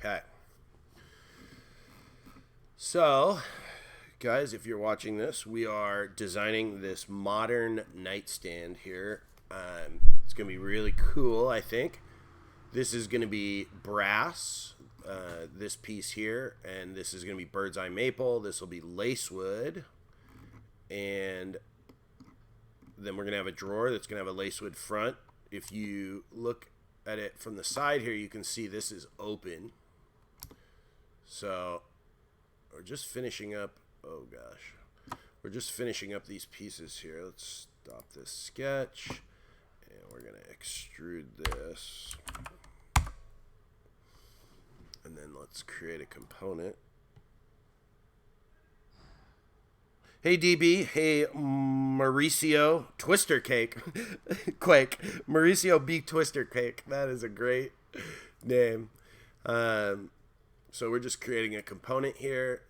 Okay. So, guys, if you're watching this, we are designing this modern nightstand here. It's going to be really cool, I think. This is going to be brass, this piece here, and this is going to be bird's eye maple. This will be lacewood, and then we're going to have a drawer that's going to have a lacewood front. If you look at it from the side here, you can see this is open. So we're just finishing up. Oh gosh, we're just finishing up these pieces here. Let's stop this sketch, and we're going to extrude this. And then let's create a component. Hey DB, hey Mauricio Twister Cake, Quake, Mauricio B Twister Cake. That is a great name. So we're just creating a component here.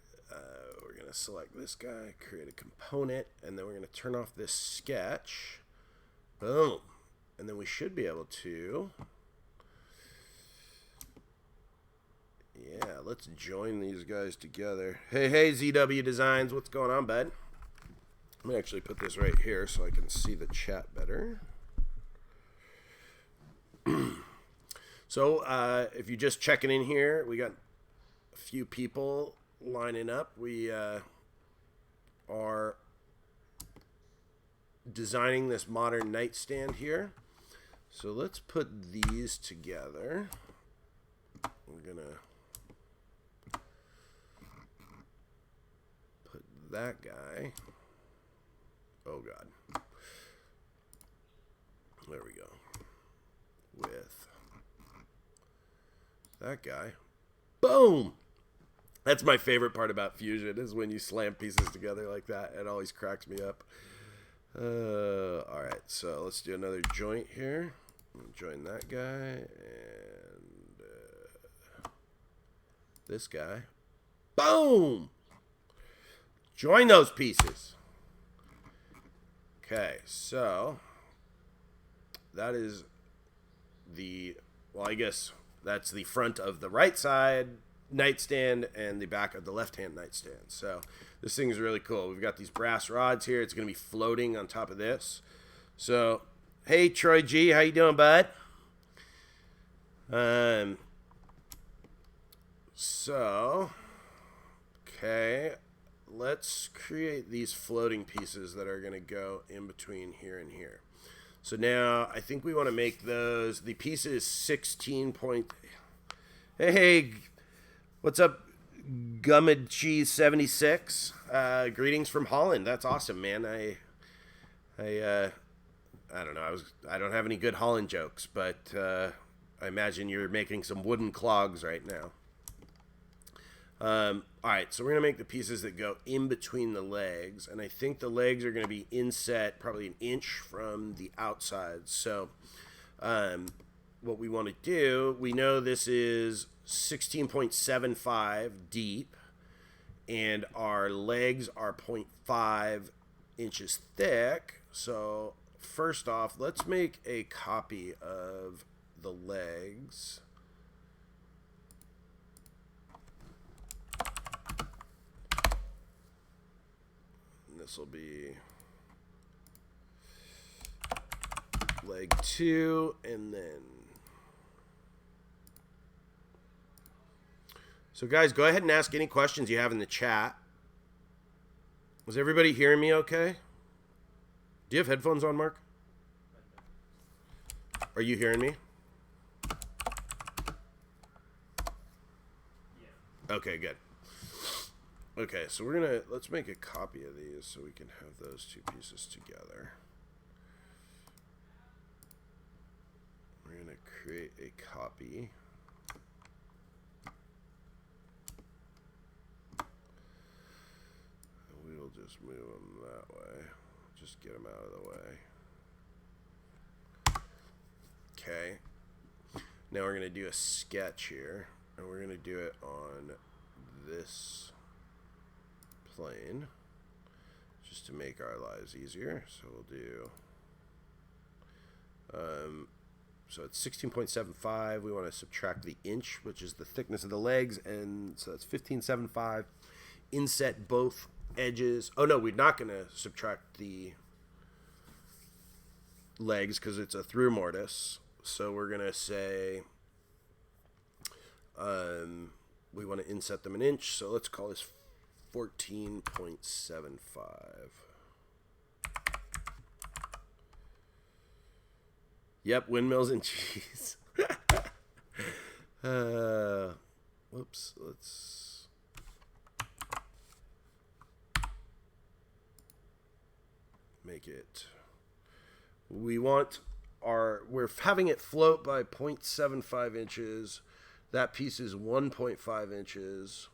We're gonna select this guy, create a component, and then we're gonna turn off this sketch. Boom, and then we should be able to. Yeah, let's join these guys together. Hey, ZW Designs, what's going on, bud? I'm going to actually put this right here so I can see the chat better. So, if you're just checking in here, we got a few people lining up. We are designing this modern nightstand here. So let's put these together. We're going to that guy. Oh god. There we go. With that guy. Boom! That's my favorite part about Fusion, is when you slam pieces together like that. It always cracks me up. Alright, so let's do another joint here. Join that guy and this guy. Boom! Join those pieces. Okay, so that is the, well, I guess that's the front of the right side nightstand and the back of the left-hand nightstand. So this thing is really cool. We've got these brass rods here. It's going to be floating on top of this. So, hey, Troy G, how you doing, bud? Okay. Let's create these floating pieces that are going to go in between here and here. So now I think we want to make those, the piece is 16 point. Hey, what's up, Gummid Cheese 76? Greetings from Holland. That's awesome, man. I don't know. I don't have any good Holland jokes, but I imagine you're making some wooden clogs right now. All right, so we're going to make the pieces that go in between the legs, and I think the legs are going to be inset probably an inch from the outside. So what we want to do, we know this is 16.75 deep, and our legs are 0.5 inches thick. So first off, let's make a copy of the legs. This will be leg 2, and then. So guys, go ahead and ask any questions you have in the chat. Was everybody hearing me okay? Do you have headphones on, Mark? Are you hearing me? Yeah. Okay, good. Okay, so let's make a copy of these so we can have those two pieces together. We're going to create a copy. And we will just move them that way. Just get them out of the way. Okay. Now we're going to do a sketch here, and we're going to do it on this plane just to make our lives easier. So we'll do So it's 16.75. We want to subtract the inch, which is the thickness of the legs, and so that's 15.75. Inset both edges. Oh no, we're not going to subtract the legs because it's a through mortise. So we're going to say we want to inset them an inch. So let's call this 14.75. Yep, windmills and cheese. Whoops, let's... make it... we're having it float by 0.75 inches. That piece is 1.5 inches.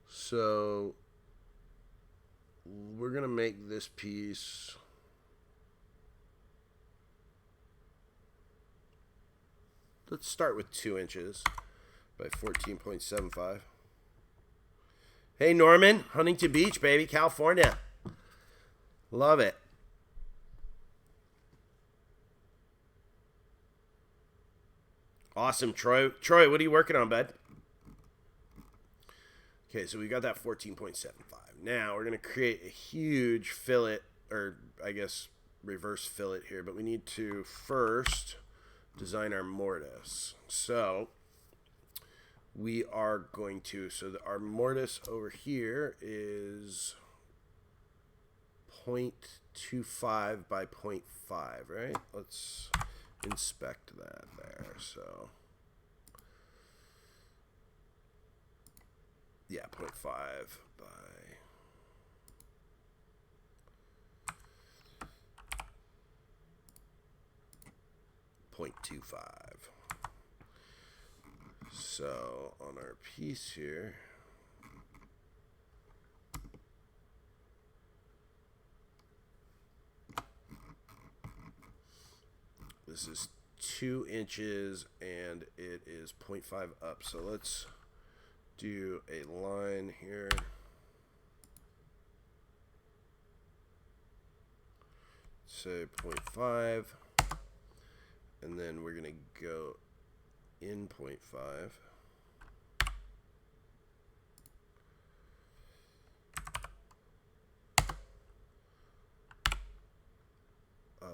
So we're going to make this piece... let's start with 2 inches by 14.75. Hey, Norman, Huntington Beach, baby, California. Love it. Awesome, Troy. Troy, what are you working on, bud? Okay, so we got that 14.75. Now we're going to create a huge fillet, or I guess reverse fillet here, but we need to first design our mortise. So we are going to, our mortise over here is 0.25 by 0.5, right? Let's inspect that there. So yeah, 0.5 by 0.25. So on our piece here, this is 2 inches and it is 0.5 up. So let's do a line here. Say 0.5. And then we're going to go in 0.5. Up 0.5.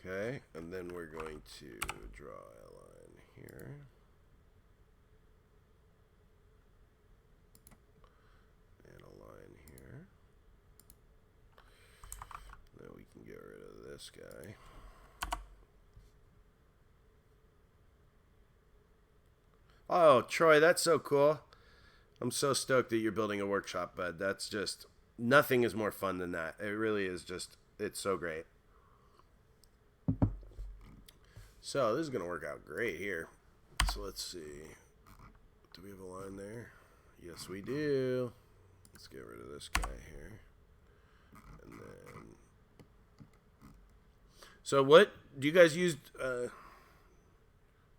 Okay, and then we're going to draw a line here. And a line here. Now we can get rid of this guy. Oh, Troy, that's so cool. I'm so stoked that you're building a workshop, bud. That's just, nothing is more fun than that. It really is just, it's so great. So this is going to work out great here. So let's see. Do we have a line there? Yes, we do. Let's get rid of this guy here. And then... so what do you guys use?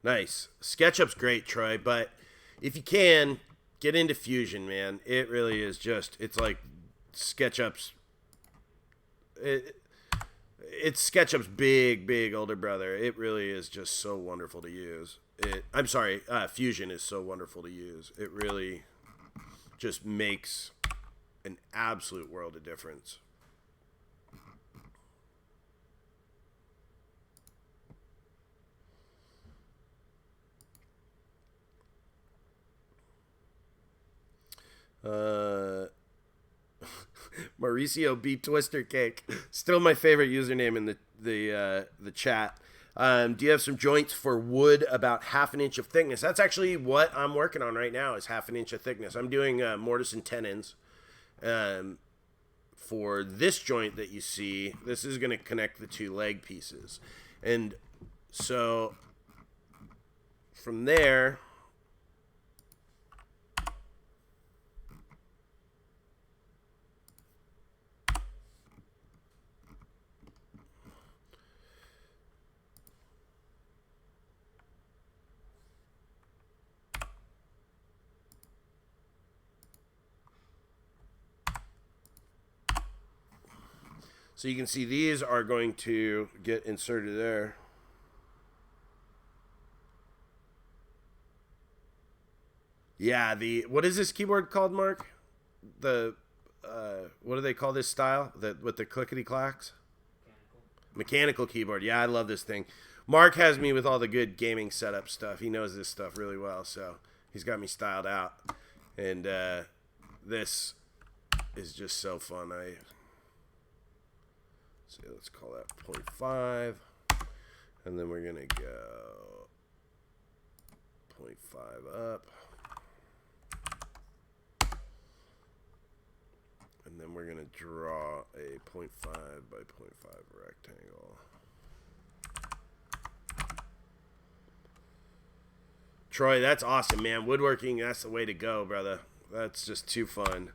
Nice. SketchUp's great, Troy, but if you can, get into Fusion, man. It really is just, it's like SketchUp's... It's SketchUp's big older brother. It really is just so wonderful to use. Fusion is so wonderful to use. It really just makes an absolute world of difference. Mauricio B. Twister Cake, still my favorite username in the chat. Do you have some joints for wood about 1/2 inch of thickness? That's actually what I'm working on right now, is 1/2 inch of thickness. I'm doing mortise and tenons. For this joint that you see, this is going to connect the 2 leg pieces, and so from there. So you can see these are going to get inserted there. Yeah, what is this keyboard called, Mark? What do they call this style? With the clickety clacks? Mechanical keyboard. Yeah, I love this thing. Mark has me with all the good gaming setup stuff. He knows this stuff really well, so he's got me styled out. And this is just so fun. Let's call that 0.5, and then we're gonna go 0.5 up, and then we're gonna draw a 0.5 by 0.5 rectangle. Troy, that's awesome, man. Woodworking, that's the way to go, brother. That's just too fun.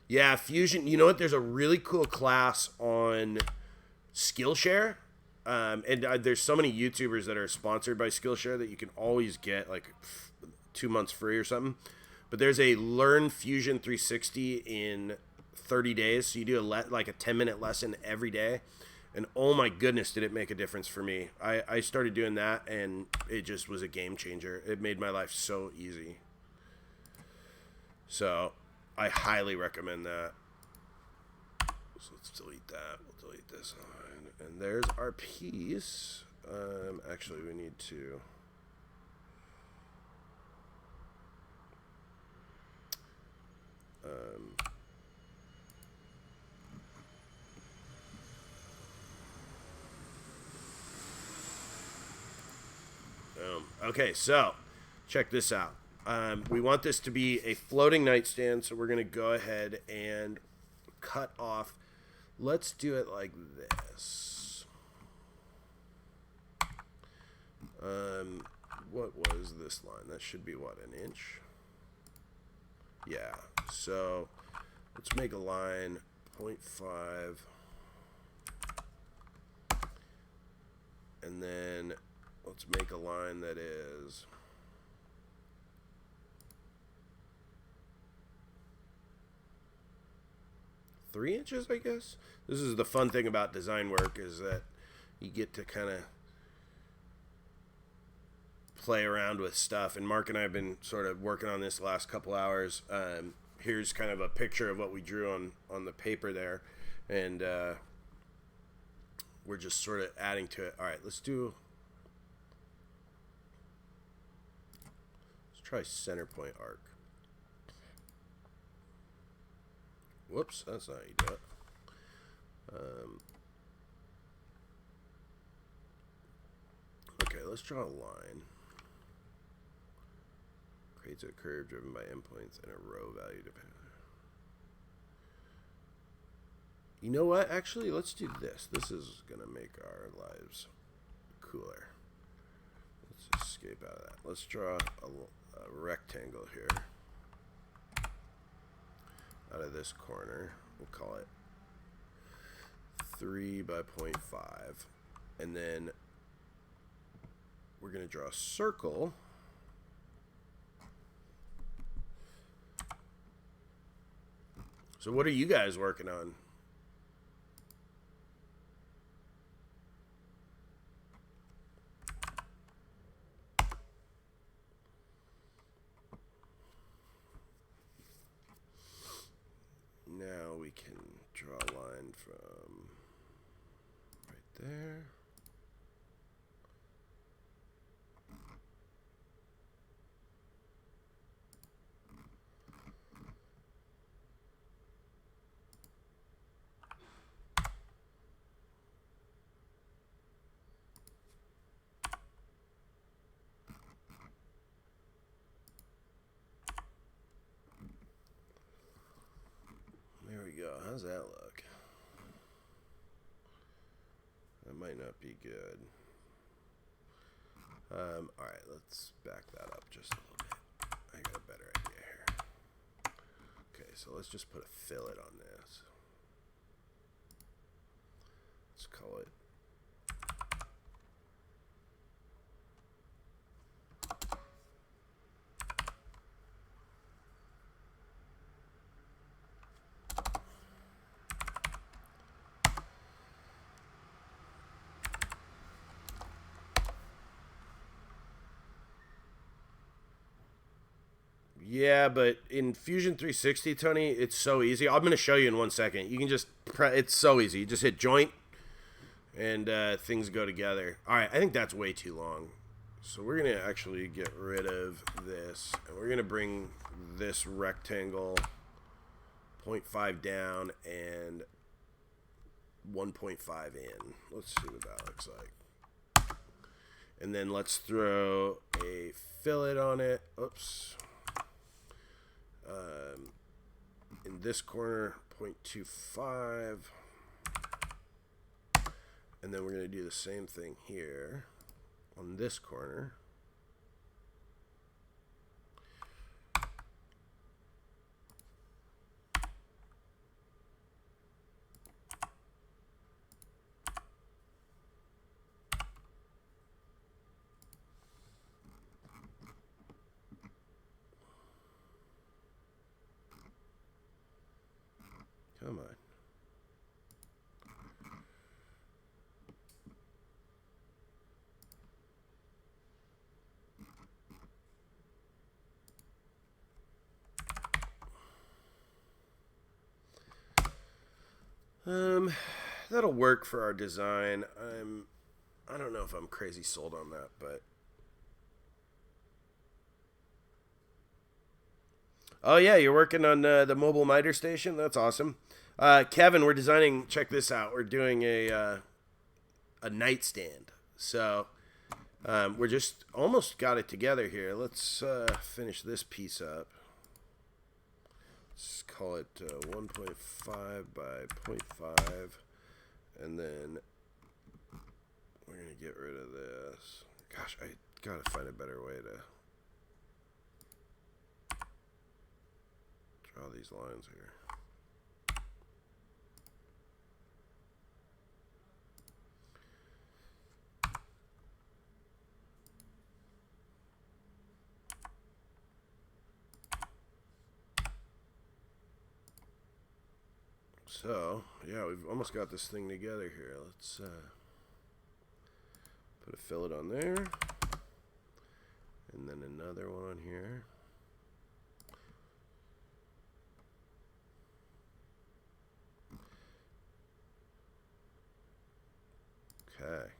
Yeah, Fusion. You know what? There's a really cool class on Skillshare. And there's so many YouTubers that are sponsored by Skillshare that you can always get like 2 months free or something. But there's a Learn Fusion 360 in 30 days. So you do like a 10-minute lesson every day. And oh my goodness, did it make a difference for me. I started doing that, and it just was a game changer. It made my life so easy. So I highly recommend that. So let's delete that. We'll delete this line. And there's our piece. Actually, we need to... Okay, so check this out. We want this to be a floating nightstand, so we're going to go ahead and cut off. Let's do it like this. What was this line? That should be, what, an inch? Yeah, so let's make a line 0.5. And then let's make a line that is 3 inches, I guess. This is the fun thing about design work, is that you get to kind of play around with stuff. And Mark and I have been sort of working on this the last couple hours. Here's kind of a picture of what we drew on the paper there. And we're just sort of adding to it. All right, let's try center point arc. Whoops, that's not how you do it. Okay, let's draw a line. Creates a curve driven by endpoints and a row value dependent. You know what? Actually, let's do this. This is going to make our lives cooler. Let's escape out of that. Let's draw a rectangle here. Out of this corner. We'll call it 3 by 0.5. And then we're going to draw a circle. So what are you guys working on? Now we can draw a line from right there. There we go. How's that look? That might not be good. All right, let's back that up just a little bit. I got a better idea here. Okay, so let's just put a fillet on this. call it. Yeah, but in Fusion 360, Tony, it's so easy. I'm going to show you in 1 second. You can just, it's so easy. You just hit joint, and things go together. All right, I think that's way too long. So we're going to actually get rid of this, and we're going to bring this rectangle 0.5 down and 1.5 in. Let's see what that looks like. And then let's throw a fillet on it. Oops. In this corner, 0.25. And then we're going to do the same thing here on this corner. Come on. That'll work for our design. I don't know if I'm crazy sold on that, but oh yeah, you're working on the mobile miter station. That's awesome. Kevin, we're designing. Check this out. We're doing a nightstand. So we're just almost got it together here. Let's finish this piece up. Let's call it 1.5 by 0.5, and then we're gonna get rid of this. Gosh, I gotta find a better way to draw these lines here. So, yeah, we've almost got this thing together here. Let's put a fillet on there, and then another one on here. Okay.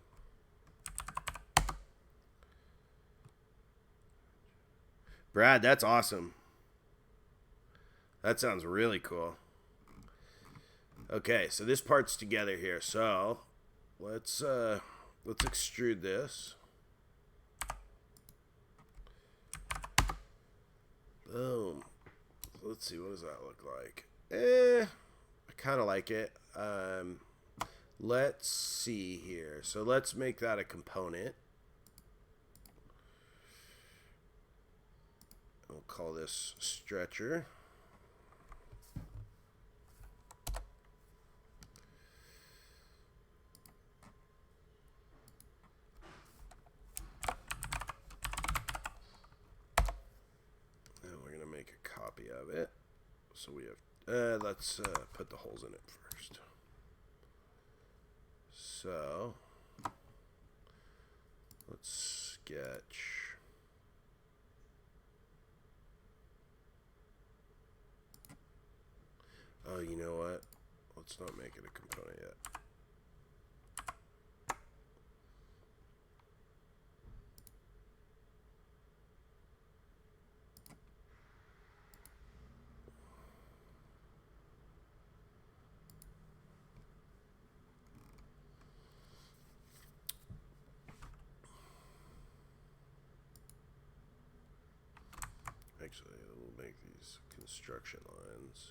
Brad, that's awesome. That sounds really cool. Okay, so this part's together here. So let's extrude this. Boom. Let's see, what does that look like? I kind of like it. Let's see here. So let's make that a component. We'll call this stretcher. Of it, so we have let's put the holes in it first. So let's sketch oh, you know what, let's not make it a component yet. Actually, we'll make these construction lines.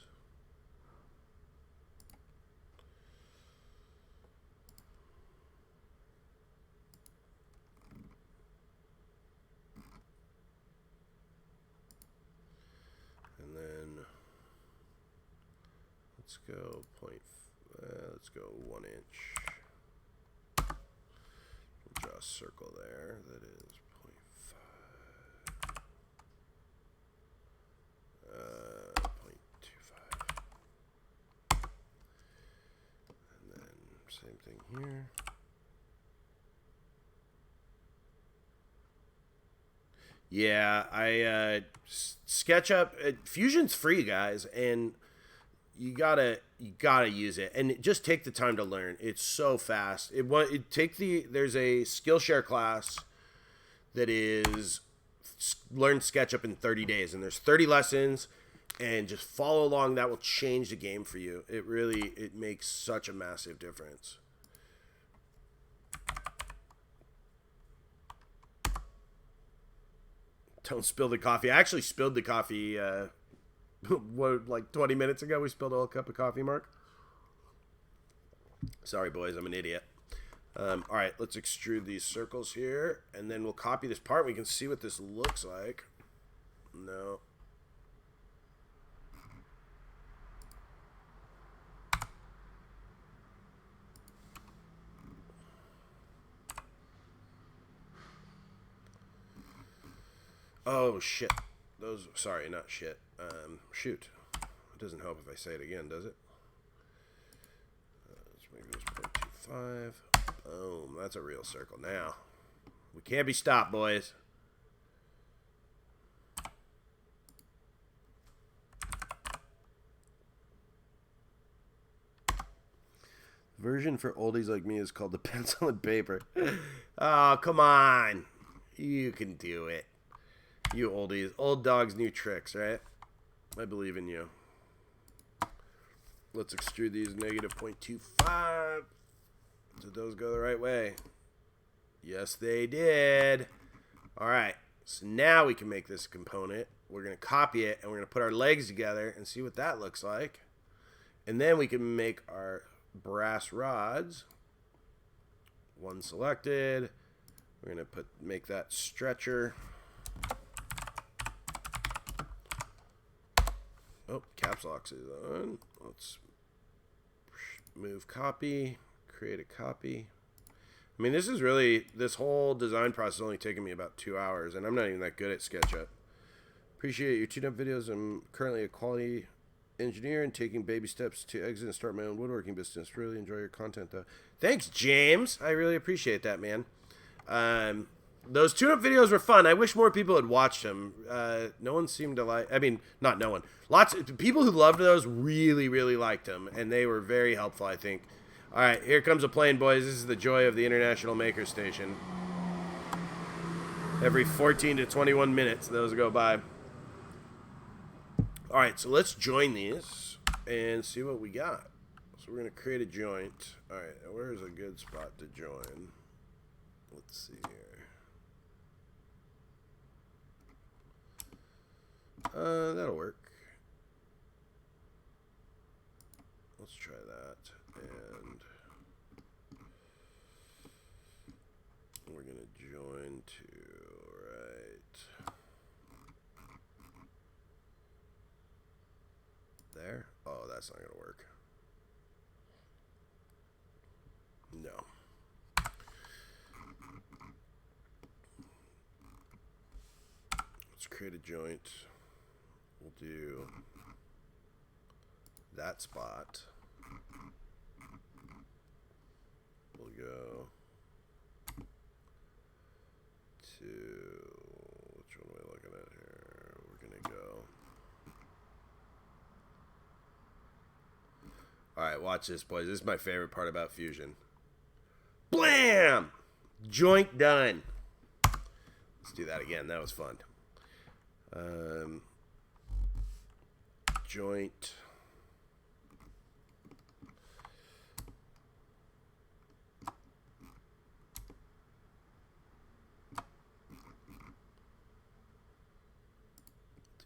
And then let's go let's go 1 inch. a circle there that is 0.25. And then same thing here. Yeah, I SketchUp. Fusion's free, guys, and you gotta use it, and just take the time to learn. It's so fast. There's a Skillshare class that is learn SketchUp in 30 days, and there's 30 lessons, and just follow along. That will change the game for you. It makes such a massive difference. Don't spill the coffee. I actually spilled the coffee like 20 minutes ago. We spilled a whole cup of coffee, Mark. Sorry, boys. I'm an idiot. All right, let's extrude these circles here, and then we'll copy this part. We can see what this looks like. No. Oh, shit. Sorry, not shit. Shoot. It doesn't help if I say it again, does it? Let's make this 0.25. Boom. That's a real circle now. We can't be stopped, boys. The version for oldies like me is called the pencil and paper. Oh, come on. You can do it. You oldies. Old dogs, new tricks, right? I believe in you. Let's extrude these negative 0.25. Did those go the right way? Yes, they did. All right. So now we can make this component. We're going to copy it, and we're going to put our legs together and see what that looks like. And then we can make our brass rods. One selected. We're going to make that stretcher. Oh, caps lock is on. Let's move copy, create a copy. I mean, this whole design process is only taking me about 2 hours, and I'm not even that good at SketchUp. Appreciate your tune-up videos. I'm currently a quality engineer and taking baby steps to exit and start my own woodworking business. Really enjoy your content, though. Thanks, James. I really appreciate that, man. Those tune-up videos were fun. I wish more people had watched them. No one seemed to like... I mean, not no one. Lots of people who loved those really, really liked them, and they were very helpful, I think. All right, here comes a plane, boys. This is the joy of the International Maker Station. Every 14 to 21 minutes, those go by. All right, so let's join these and see what we got. So we're going to create a joint. All right, where's a good spot to join? Let's see here. That'll work. Let's try that. And we're going to join to right there. Oh, that's not going to work. No. Let's create a joint. We'll do that spot. We'll go to, which one are we looking at here? We're going to go. All right, watch this, boys. This is my favorite part about Fusion. Blam! Joint done. Let's do that again. That was fun. Joint.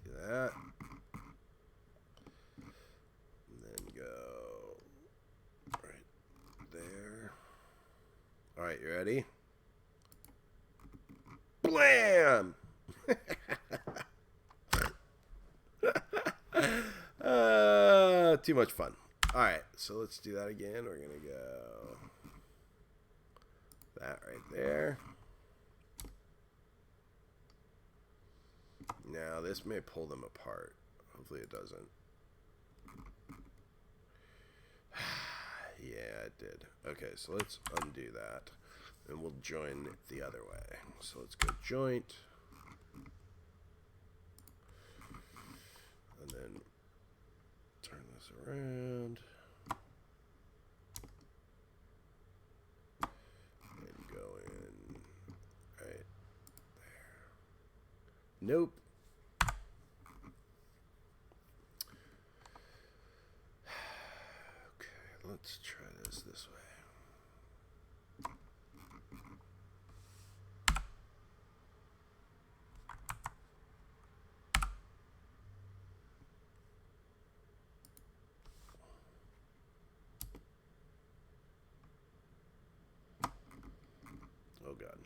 Do that. And then go right there. All right, you ready? Blam! Too much fun. All right, so let's do that again. We're gonna go that right there. Now this may pull them apart. Hopefully it doesn't. Yeah, it did. Okay, so let's undo that. And we'll join the other way. So let's go joint. And then turn this around. And go in right there. Nope. Okay, let's try this way. Oh God.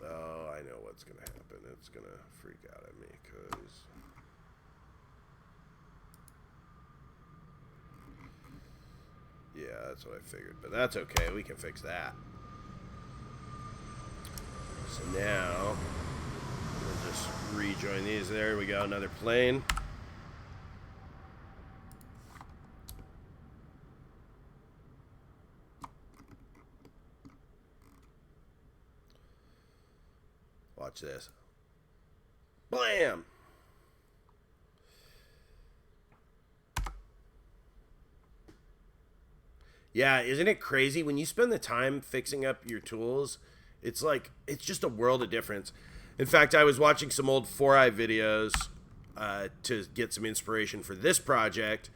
Oh, I know what's gonna happen. It's gonna freak out at me because yeah, that's what I figured. But that's okay. We can fix that. So now we'll just rejoin these. There we go. Another plane. Watch this. Blam! Yeah, isn't it crazy? When you spend the time fixing up your tools, it's like, it's just a world of difference. In fact, I was watching some old 4i videos to get some inspiration for this project,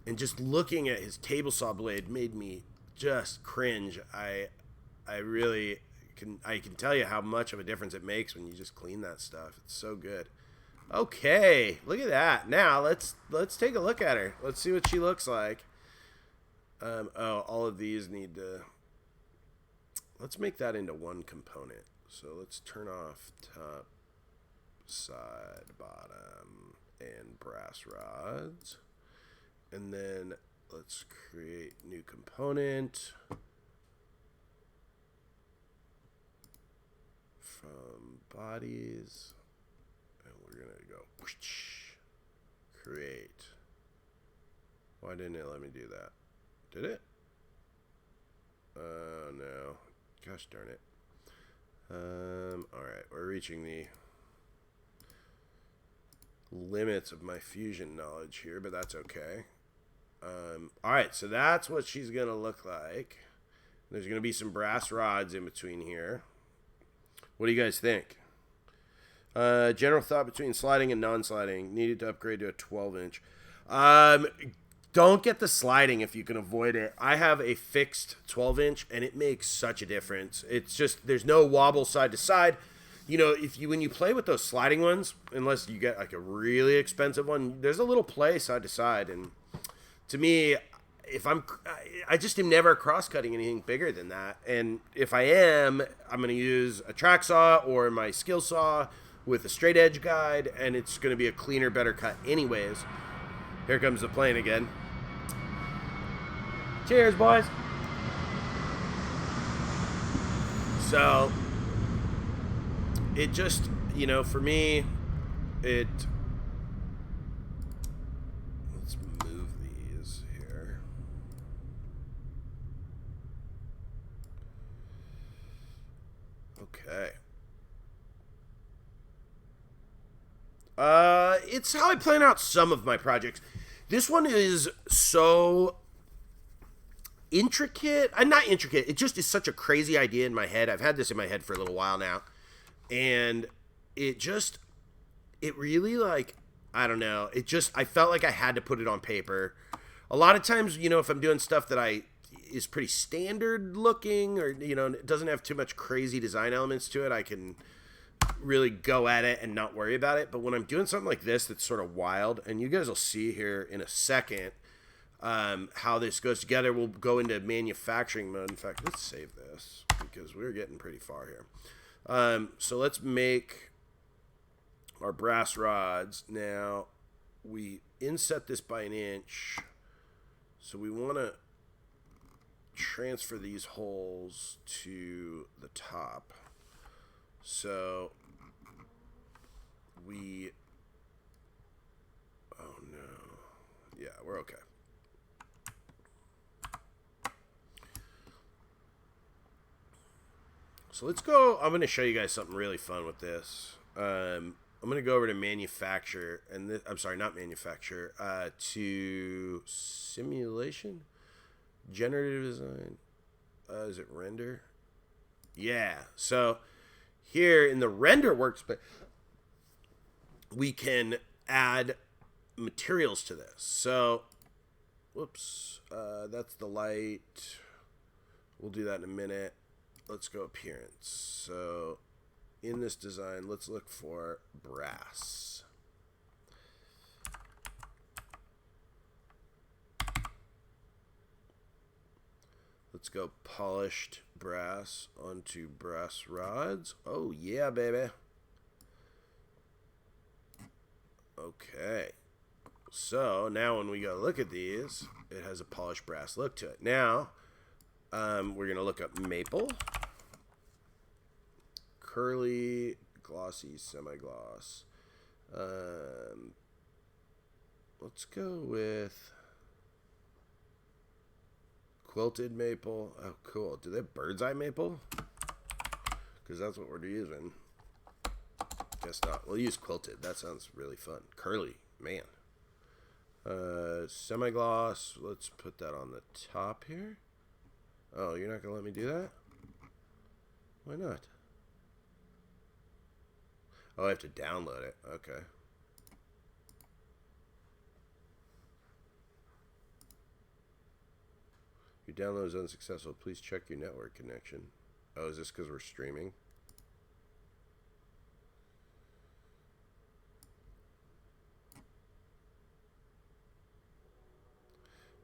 and just looking at his table saw blade made me just cringe. I really can tell you how much of a difference it makes when you just clean that stuff. It's so good. Okay, look at that. Now let's take a look at her. Let's see what she looks like. Oh, all of these need to. Let's make that into one component. So let's turn off top, side, bottom, and brass rods, and then let's create new component. From bodies, and we're gonna go create. Why didn't it let me do that? Did it? Oh no, gosh darn it. All right, we're reaching the limits of my fusion knowledge here, but that's okay. All right, so that's what she's gonna look like. There's gonna be some brass rods in between here. What do you guys think? General thought between sliding and non-sliding. Needed to upgrade to a 12-inch. Don't get the sliding if you can avoid it. I have a fixed 12-inch, and it makes such a difference. It's just, there's no wobble side to side. You know, when you play with those sliding ones, unless you get like a really expensive one, there's a little play side to side. And to me, I just am never cross-cutting anything bigger than that. And if I am, I'm going to use a track saw or my skill saw with a straight edge guide, and it's going to be a cleaner, better cut anyways. Here comes the plane again. Cheers, boys. So, it just, you know, for me, let's move these here. Okay. It's how I plan out some of my projects. This one is so intricate. Not intricate. It just is such a crazy idea in my head. I've had this in my head for a little while now. And it really, like, I don't know. I felt like I had to put it on paper. A lot of times, you know, if I'm doing stuff that is pretty standard looking, or, you know, it doesn't have too much crazy design elements to it, I can really go at it and not worry about it. But when I'm doing something like this that's sort of wild, and you guys will see here in a second how this goes together, we'll go into manufacturing mode. In fact, let's save this because we're getting pretty far here. So let's make our brass rods. Now we inset this by 1 inch, so we want to transfer these holes to the top. So we, oh no, yeah, we're okay. So let's go. I'm going to show you guys something really fun with this. I'm going to go over to manufacture, and this, I'm sorry, not manufacture, to simulation, generative design. Is it render? Yeah. So here in the render workspace, we can add materials to this. So, whoops, that's the light. We'll do that in a minute. Let's go appearance. So in this design, let's look for brass. Let's go polished brass onto brass rods. Oh yeah, baby. Okay. So now when we go look at these, it has a polished brass look to it. Now, we're going to look up maple. Curly, glossy, semi-gloss. Let's go with quilted maple. Oh, cool. Do they have bird's eye maple? Because that's what we're using. Guess not. We'll use quilted. That sounds really fun. Curly, man. Semi-gloss. Let's put that on the top here. Oh, you're not going to let me do that? Why not? Oh, I have to download it. Okay. Your download is unsuccessful. Please check your network connection. Oh, is this because we're streaming?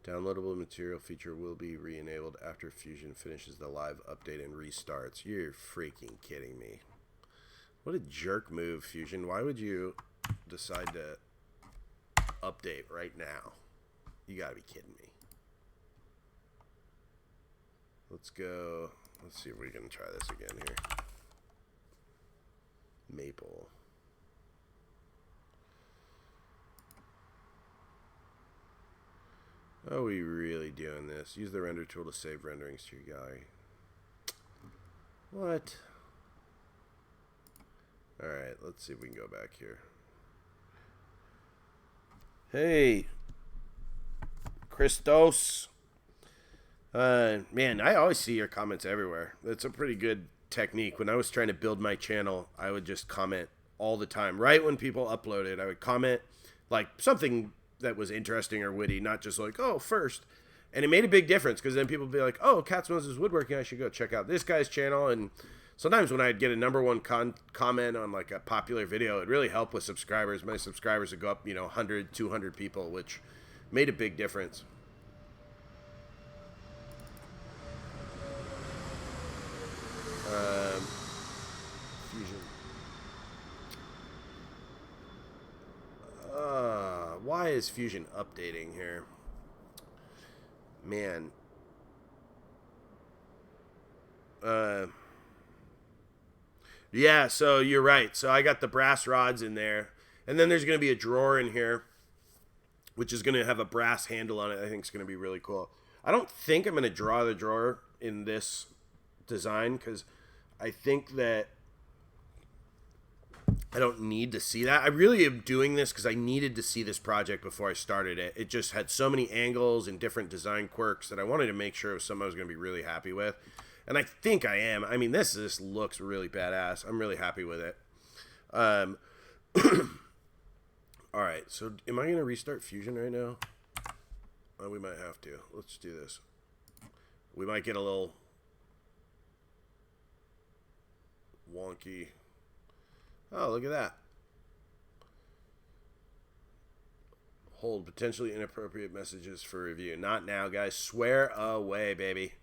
Downloadable material feature will be re-enabled after Fusion finishes the live update and restarts. You're freaking kidding me. What a jerk move, Fusion. Why would you decide to update right now? You gotta be kidding me. Let's go. Let's see if we can try this again here. Maple. Are we really doing this? Use the render tool to save renderings to your gallery. What? Alright, let's see if we can go back here. Hey, Christos. Man, I always see your comments everywhere. That's a pretty good technique. When I was trying to build my channel, I would just comment all the time. Right when people uploaded, I would comment like something that was interesting or witty, not just like, oh, first. And it made a big difference because then people would be like, oh, Katz-Moses Woodworking, I should go check out this guy's channel. And sometimes when I'd get a #1 comment on like a popular video, it really helped with subscribers. My subscribers would go up, 100, 200 people, which made a big difference. Fusion. Why is Fusion updating here? Man. Yeah, so you're right. So I got the brass rods in there. And then there's going to be a drawer in here, which is going to have a brass handle on it. I think it's going to be really cool. I don't think I'm going to draw the drawer in this design because I think that I don't need to see that. I really am doing this because I needed to see this project before I started it. It just had so many angles and different design quirks that I wanted to make sure it was something I was going to be really happy with. And I think I am. I mean, this just looks really badass. I'm really happy with it. All right, so am I going to restart Fusion right now? Oh, we might have to. Let's do this. We might get a little wonky. Oh, look at that. Hold potentially inappropriate messages for review. Not now, guys. Swear away, baby.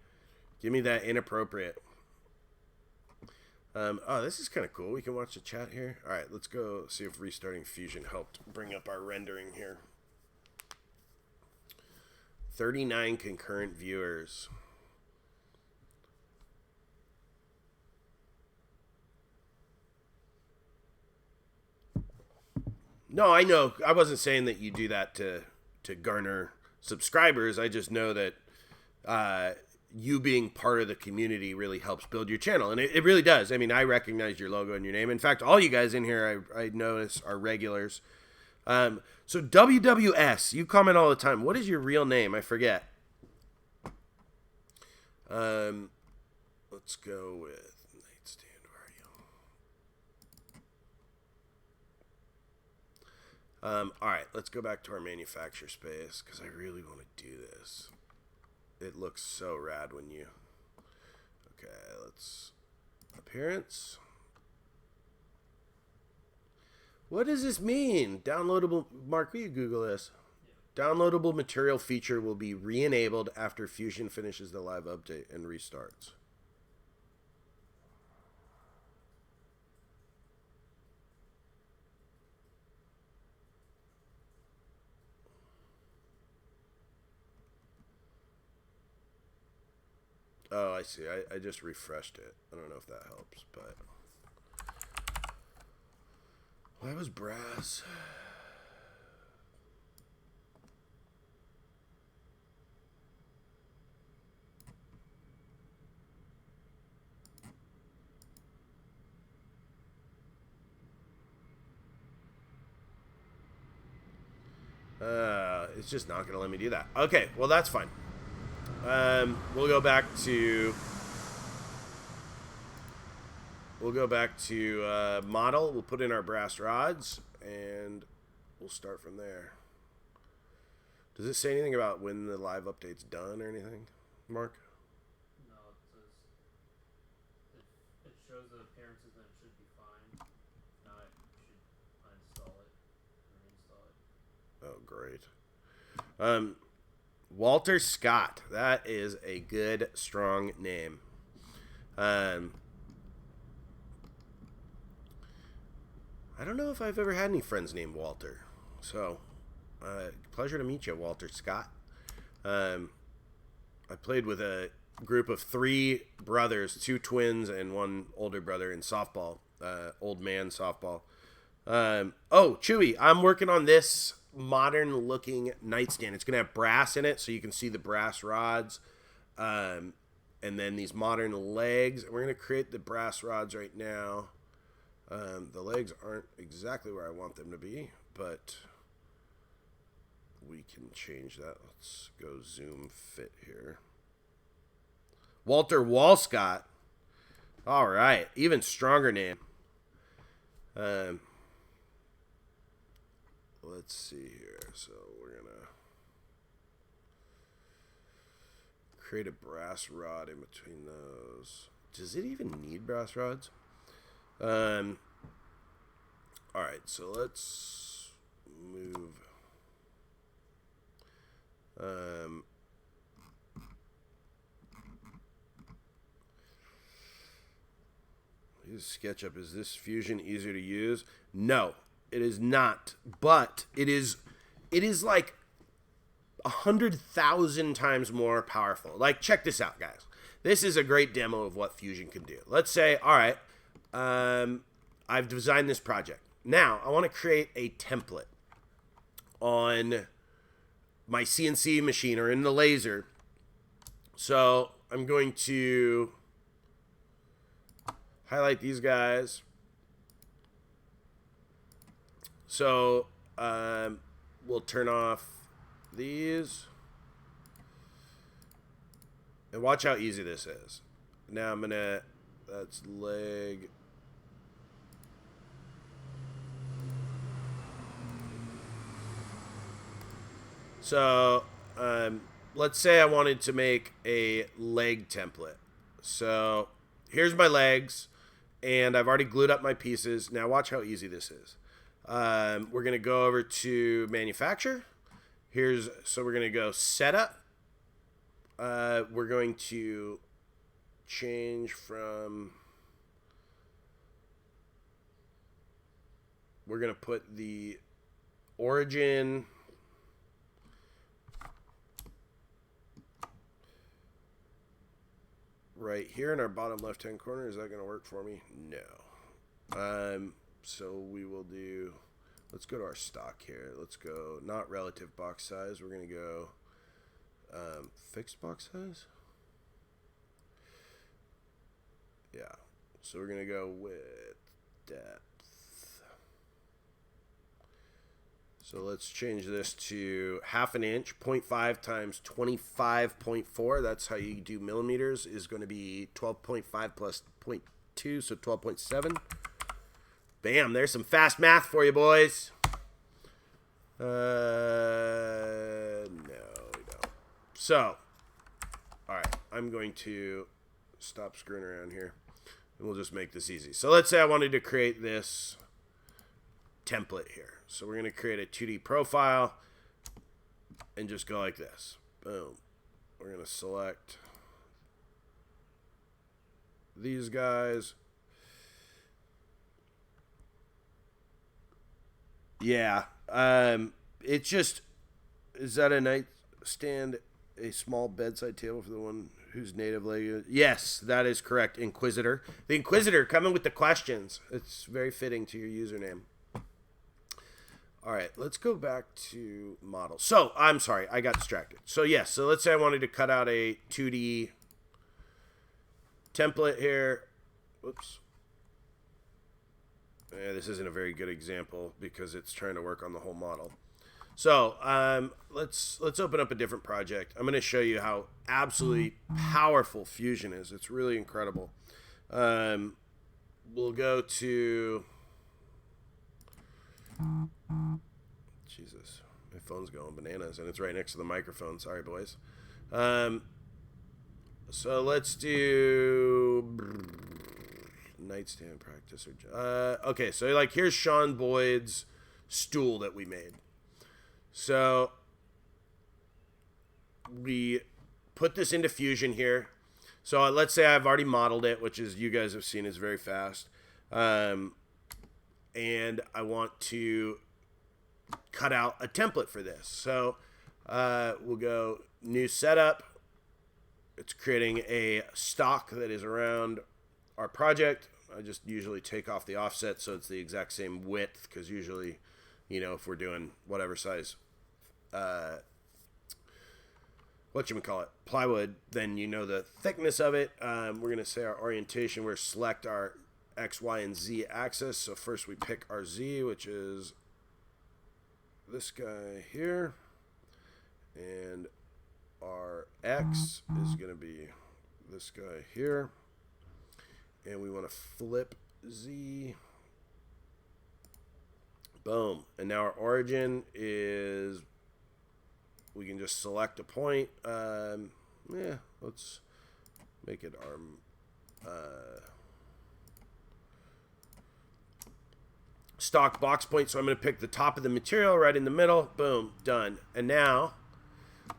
Give me that inappropriate. Oh, this is kind of cool. We can watch the chat here. All right, let's go see if restarting Fusion helped bring up our rendering here. 39 concurrent viewers. No, I know. I wasn't saying that you do that to garner subscribers. I just know that you being part of the community really helps build your channel, and it really does. I mean, I recognize your logo and your name. In fact, all you guys in here, I notice, are regulars. So WWS, you comment all the time. What is your real name? I forget. Let's go with nightstand. Where are you? All right, let's go back to our manufacture space because I really want to do this. It looks so rad when you... Okay, let's... Appearance. What does this mean? Downloadable... Mark, will you Google this? Yeah. Downloadable material feature will be re-enabled after Fusion finishes the live update and restarts. Oh, I see. I just refreshed it. I don't know if that helps, but... Why was brass? It's just not going to let me do that. Okay, well, that's fine. We'll go back to model. We'll put in our brass rods, and we'll start from there. Does it say anything about when the live update's done or anything, Mark? No, it says it shows the appearances and it should be fine. Now I should uninstall it and reinstall it. Oh, great. Walter Scott. That is a good, strong name. I don't know if I've ever had any friends named Walter. So, pleasure to meet you, Walter Scott. I played with a group of 3 brothers, 2 twins and 1 older brother in softball, old man softball. Oh, Chewy, I'm working on this modern looking nightstand. It's going to have brass in it so you can see the brass rods. And then these modern legs. We're going to create the brass rods right now. The legs aren't exactly where I want them to be, but we can change that. Let's go zoom fit here. Walter Walscott. All right. Even stronger name. Let's see here. So we're going to create a brass rod in between those. Does it even need brass rods? All right, so let's move. Use SketchUp. Is this Fusion easier to use? No, it is not. But it is like 100,000 times more powerful. Like, check this out, guys. This is a great demo of what Fusion can do. Let's say, all right, I've designed this project. Now, I want to create a template on my CNC machine or in the laser. So I'm going to highlight these guys. So we'll turn off these. And watch how easy this is. Now I'm going to, that's leg. So let's say I wanted to make a leg template. So here's my legs, and I've already glued up my pieces. Now watch how easy this is. We're going to go over to manufacture. So we're going to go setup. We're going to change from, we're going to put the origin right here in our bottom left hand corner. Is that going to work for me? No. So we will do let's go to our stock here. Let's go, not relative box size. We're going to go fixed box size. Yeah. So we're going to go with depth. So let's change this to half an inch. 0.5 times 25.4. That's how you do millimeters. Is going to be 12.5 plus 0.2, so 12.7. Bam, there's some fast math for you, boys. No, we don't. So, all right, I'm going to stop screwing around here, and we'll just make this easy. So let's say I wanted to create this template here. So we're going to create a 2D profile and just go like this. Boom. We're going to select these guys. Yeah. It's just, is that a nightstand, a small bedside table for the one whose native language? Yes, that is correct, Inquisitor. The Inquisitor coming with the questions. It's very fitting to your username. All right, let's go back to model. So, I'm sorry, I got distracted. So, yes, so let's say I wanted to cut out a 2D template here. Whoops. Yeah, this isn't a very good example because it's trying to work on the whole model. So let's open up a different project. I'm going to show you how absolutely powerful Fusion is. It's really incredible. We'll go to... Jesus, my phone's going bananas, and it's right next to the microphone. Sorry, boys. So let's do... nightstand practice okay, so like here's Sean Boyd's stool that we made. So we put this into Fusion here. So let's say I've already modeled it, which is, you guys have seen, is very fast. And I want to cut out a template for this. So we'll go new setup. It's creating a stock that is around our project. I just usually take off the offset so it's the exact same width, because usually, you know, if we're doing whatever size, plywood, then you know the thickness of it. We're going to say our orientation, we're select our X, Y, and Z axis. So first we pick our Z, which is this guy here, and our X is going to be this guy here. And we want to flip Z. Boom. And now our origin is, we can just select a point. Yeah, let's make it our stock box point. So I'm going to pick the top of the material right in the middle. Boom. Done. And now,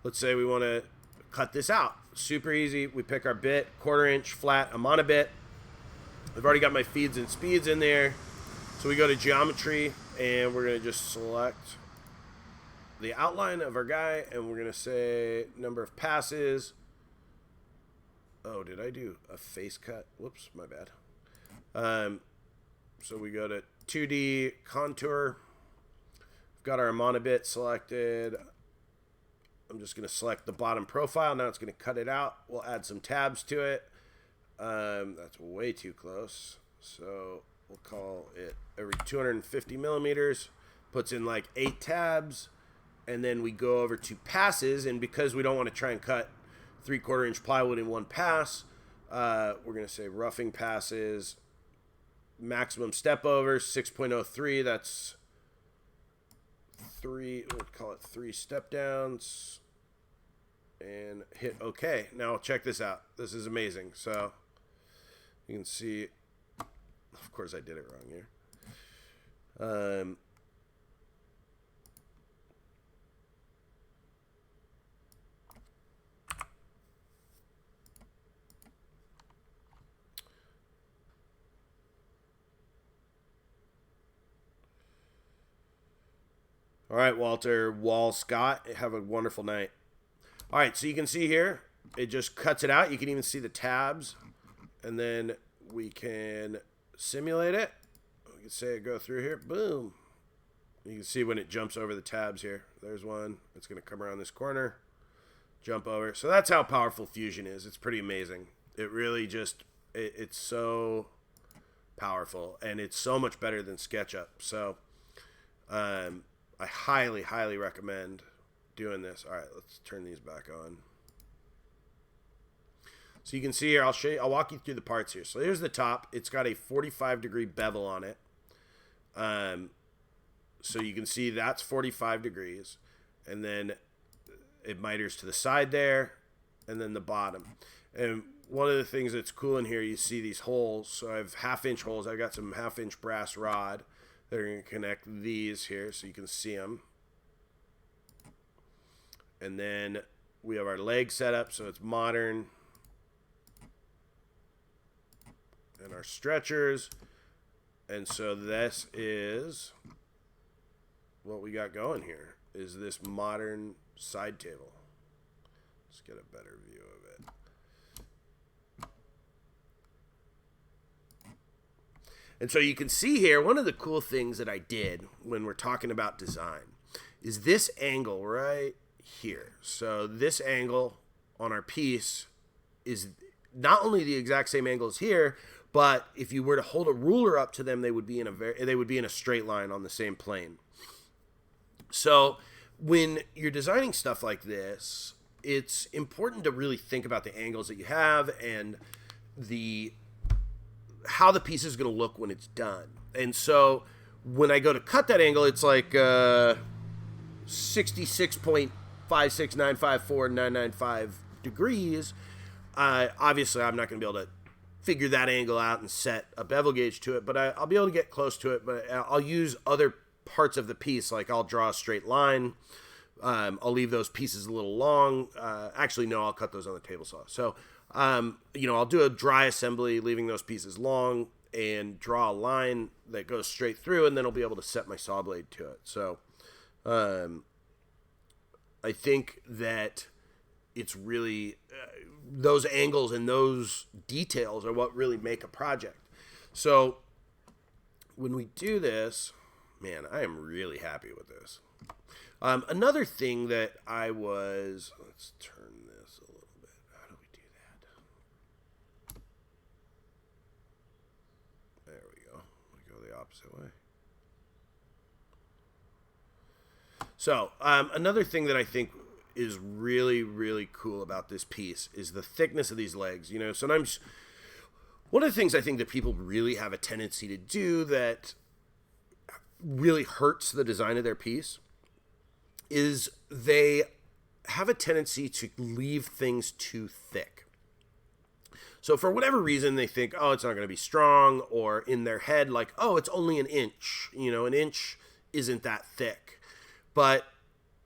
let's say we want to cut this out. Super easy. We pick our bit, 1/4 inch flat. I'm on a bit. I've already got my feeds and speeds in there. So we go to geometry, and we're going to just select the outline of our guy, and we're going to say number of passes. Oh, did I do a face cut? Whoops, my bad. So we go to 2D contour. We've got our monobit selected. I'm just going to select the bottom profile. Now it's going to cut it out. We'll add some tabs to it. That's way too close. So we'll call it every 250 millimeters. Puts in like 8 tabs. And then we go over to passes. And because we don't want to try and cut 3/4 inch plywood in one pass, we're going to say roughing passes. Maximum step over 6.03. That's 3. We'll call it 3 step downs. And hit OK. Now check this out. This is amazing. So you can see, of course I did it wrong here. All right, Walter Wall Scott, have a wonderful night. All right, so you can see here, it just cuts it out. You can even see the tabs. And then we can simulate it. We can say go through here. Boom. You can see when it jumps over the tabs here. There's one. It's going to come around this corner, jump over. So that's how powerful Fusion is. It's pretty amazing. It really just, it's so powerful, and it's so much better than SketchUp. So I highly, highly recommend doing this. All right, let's turn these back on. So you can see here, I'll walk you through the parts here. So here's the top. It's got a 45-degree bevel on it. So you can see that's 45 degrees. And then it miters to the side there, and then the bottom. And one of the things that's cool in here, you see these holes. So I have half-inch holes. I've got some half-inch brass rod that are going to connect these here so you can see them. And then we have our leg set up, so it's modern. And our stretchers. And so this is what we got going here, is this modern side table. Let's get a better view of it. And so you can see here, one of the cool things that I did when we're talking about design is this angle right here. So this angle on our piece is not only the exact same angle as here, but if you were to hold a ruler up to them, they would be in a straight line on the same plane. So when you're designing stuff like this, it's important to really think about the angles that you have and how the piece is going to look when it's done. And so when I go to cut that angle, it's like 66.56954.995 degrees. Obviously, I'm not going to be able to figure that angle out and set a bevel gauge to it, but I'll be able to get close to it. But I'll use other parts of the piece, like I'll draw a straight line. I'll leave those pieces a little long. Actually, no, I'll cut those on the table saw. So, I'll do a dry assembly, leaving those pieces long, and draw a line that goes straight through, and then I'll be able to set my saw blade to it. So, I think that it's really those angles and those details are what really make a project. So when we do this, man, I am really happy with this. Another thing that let's turn this a little bit. How do we do that? There we go. We go the opposite way. So another thing that I think is really, really cool about this piece is the thickness of these legs. Sometimes one of the things I think that people really have a tendency to do that really hurts the design of their piece is they have a tendency to leave things too thick. So for whatever reason, they think, oh, it's not going to be strong, or in their head, like, oh, it's only an inch. An inch isn't that thick. But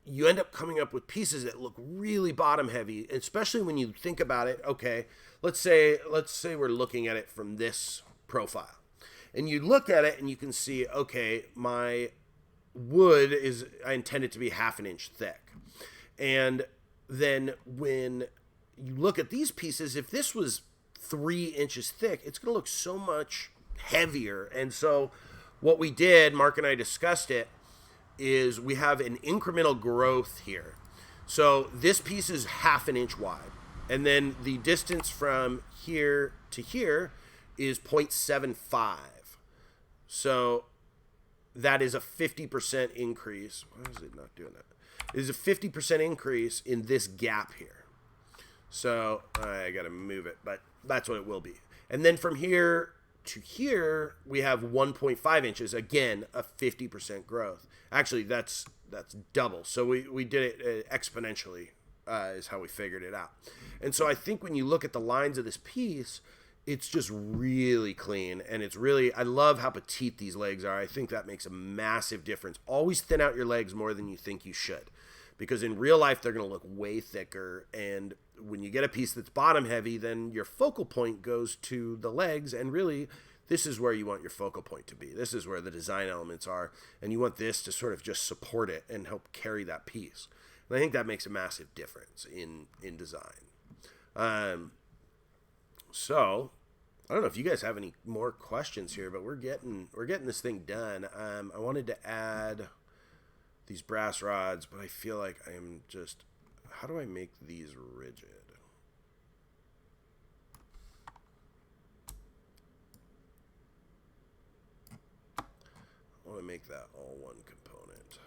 you end up coming up with pieces that look really bottom heavy, especially when you think about it. Okay, let's say we're looking at it from this profile, and you look at it and you can see, okay, my wood I intend it to be half an inch thick. And then when you look at these pieces, if this was 3 inches thick, it's going to look so much heavier. And so what we did, Mark and I discussed it, is we have an incremental growth here. So this piece is half an inch wide, and then the distance from here to here is 0.75. So that is a 50% increase. Why is it not doing that? It is a 50% increase in this gap here. So I got to move it, but that's what it will be. And then from here to here, we have 1.5 inches. Again, a 50% growth. Actually, that's double. So we did it exponentially is how we figured it out. And so I think when you look at the lines of this piece, it's just really clean. And I love how petite these legs are. I think that makes a massive difference. Always thin out your legs more than you think you should, because in real life, they're going to look way thicker. And when you get a piece that's bottom heavy, then your focal point goes to the legs, and really this is where you want your focal point to be. This is where the design elements are, and you want this to sort of just support it and help carry that piece. And I think that makes a massive difference in design. So I don't know if you guys have any more questions here, but we're getting this thing done. I wanted to add these brass rods, but I feel like I am just, how do I make these rigid? I want to make that all one component.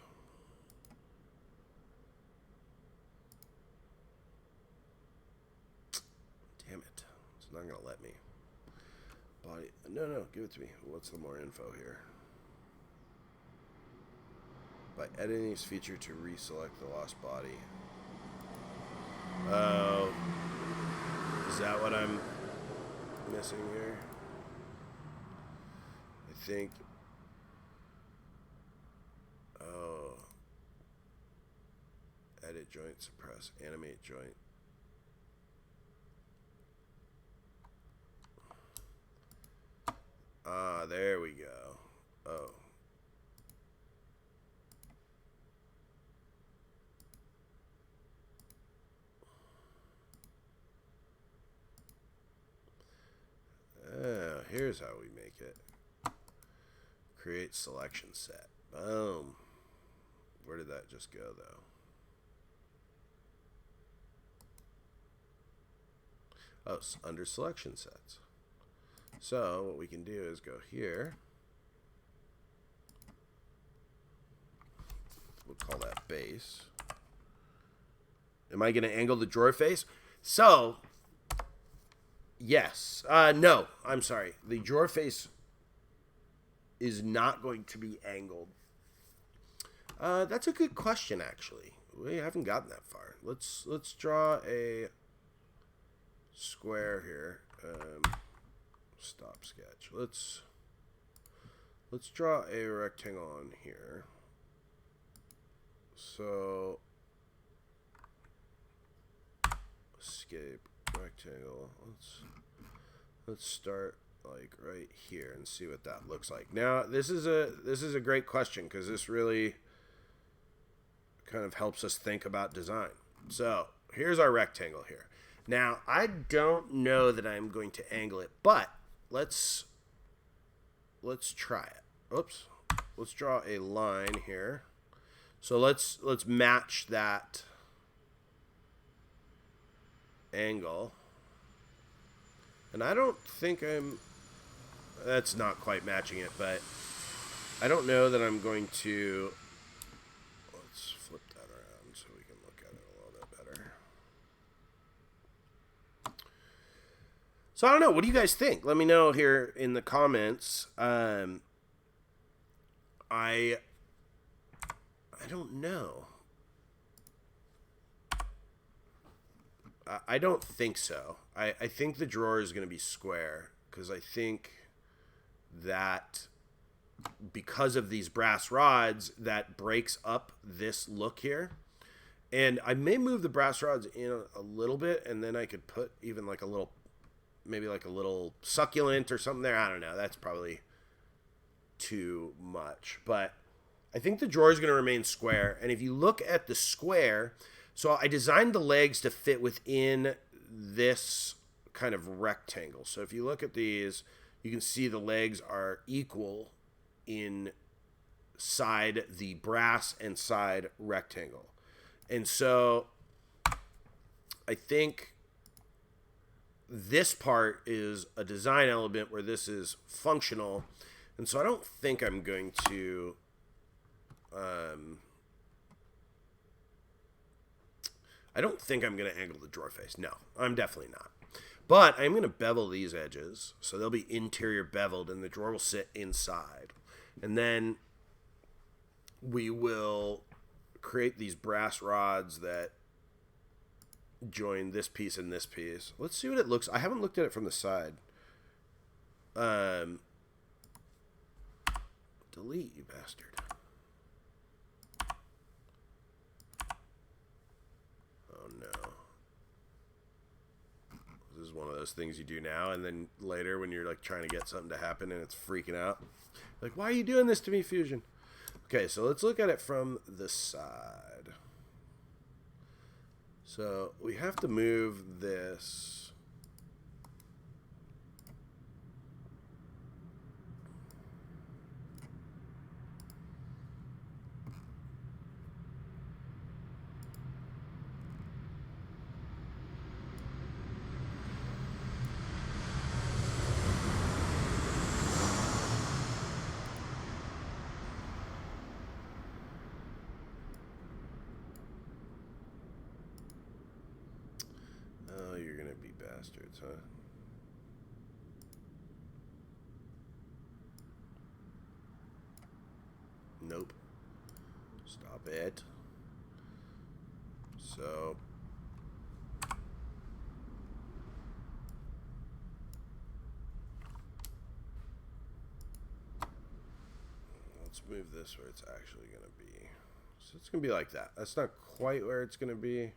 Damn it. It's not going to let me. Body. No, give it to me. What's the more info here? By editing this feature to reselect the lost body. Oh. Is that what I'm missing here? I think. Oh. Edit joint, suppress, animate joint. Ah, there we go. Oh. Here's how we make it. Create selection set. Boom. Where did that just go, though? Oh, it's under selection sets. So what we can do is go here. We'll call that base. Am I going to angle the drawer face? So, yes. No, I'm sorry. The drawer face is not going to be angled. That's a good question, actually. We haven't gotten that far. Let's draw a square here. Stop sketch. Let's draw a rectangle on here. So escape rectangle. Let's start like right here and see what that looks like. Now this is a great question because this really kind of helps us think about design. So here's our rectangle here. Now I don't know that I'm going to angle it, but let's try it. Oops. Let's draw a line here. So let's match that angle. And I don't think that's not quite matching it, but I don't know that I'm going to, let's flip that around so we can look at it a little bit better. So I don't know, what do you guys think? Let me know here in the comments. I don't know. I don't think so. I think the drawer is going to be square because I think that because of these brass rods that breaks up this look here. And I may move the brass rods in a little bit and then I could put even like a little, maybe like a little succulent or something there. I don't know. That's probably too much. But I think the drawer is going to remain square. And if you look at the square, so I designed the legs to fit within this kind of rectangle. So if you look at these, you can see the legs are equal inside the brass and side rectangle. And so I think this part is a design element where this is functional. And so I don't think I'm going to I don't think I'm going to angle the drawer face. No, I'm definitely not. But I'm going to bevel these edges. So they'll be interior beveled and the drawer will sit inside. And then we will create these brass rods that join this piece and this piece. Let's see what it looks. I haven't looked at it from the side. Delete, you bastard. Oh no. This is one of those things you do now and then later when you're like trying to get something to happen and it's freaking out. Like, why are you doing this to me, Fusion? Okay, so let's look at it from the side. So we have to move this. bastards, huh? Nope. Stop it. So... let's move this where it's actually going to be. So it's going to be like that. That's not quite where it's going to be.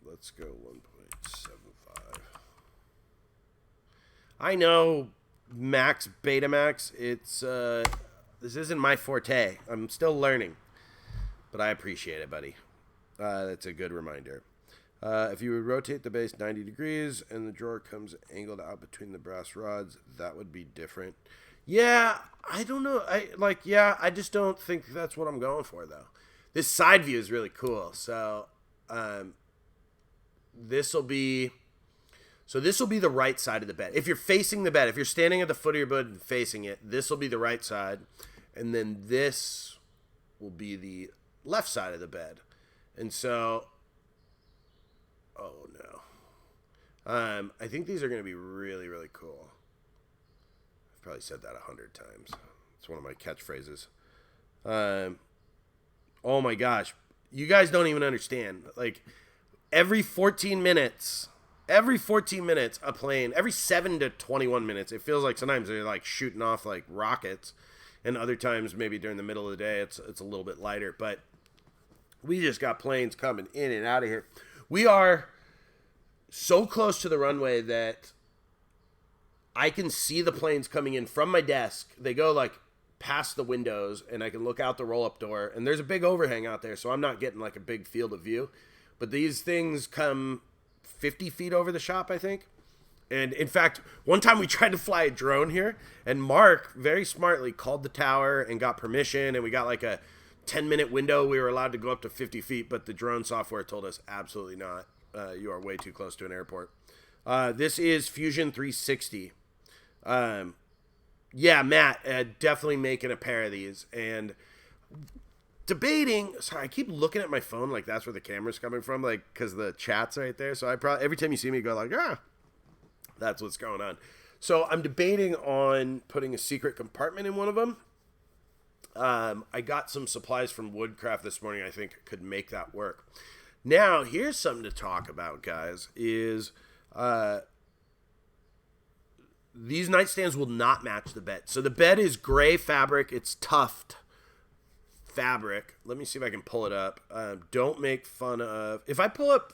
Let's go 1.75. I know max, Betamax. It's this isn't my forte. I'm still learning, but I appreciate it, buddy. That's a good reminder. If you would rotate the base 90 degrees and the drawer comes angled out between the brass rods, that would be different. Yeah, I don't know. I just don't think that's what I'm going for, though. This side view is really cool. So, this will be the right side of the bed. If you're facing the bed, if you're standing at the foot of your bed and facing it, this will be the right side. And then this will be the left side of the bed. And so, oh no. I think these are going to be really, really cool. I've probably said that 100 times. It's one of my catchphrases. Oh my gosh. You guys don't even understand. Like, every 14 minutes, a plane, every 7 to 21 minutes, it feels like sometimes they're like shooting off like rockets. And other times, maybe during the middle of the day, it's a little bit lighter. But we just got planes coming in and out of here. We are so close to the runway that I can see the planes coming in from my desk. They go like past the windows, and I can look out the roll-up door. And there's a big overhang out there, so I'm not getting like a big field of view. But these things come 50 feet over the shop, I think. And in fact, one time we tried to fly a drone here, and Mark very smartly called the tower and got permission, and we got like a 10-minute window. We were allowed to go up to 50 feet, but the drone software told us absolutely not. You are way too close to an airport. This is Fusion 360. Yeah, Matt, definitely making a pair of these. And debating, sorry, I keep looking at my phone like that's where the camera's coming from, like, because the chat's right there. So I probably, every time you see me go like, that's what's going on. So I'm debating on putting a secret compartment in one of them. I got some supplies from Woodcraft this morning I think could make that work. Now, here's something to talk about, guys, is these nightstands will not match the bed. So the bed is gray fabric. It's tufted fabric. Let me see if I can pull it up. Don't make fun of... If I pull up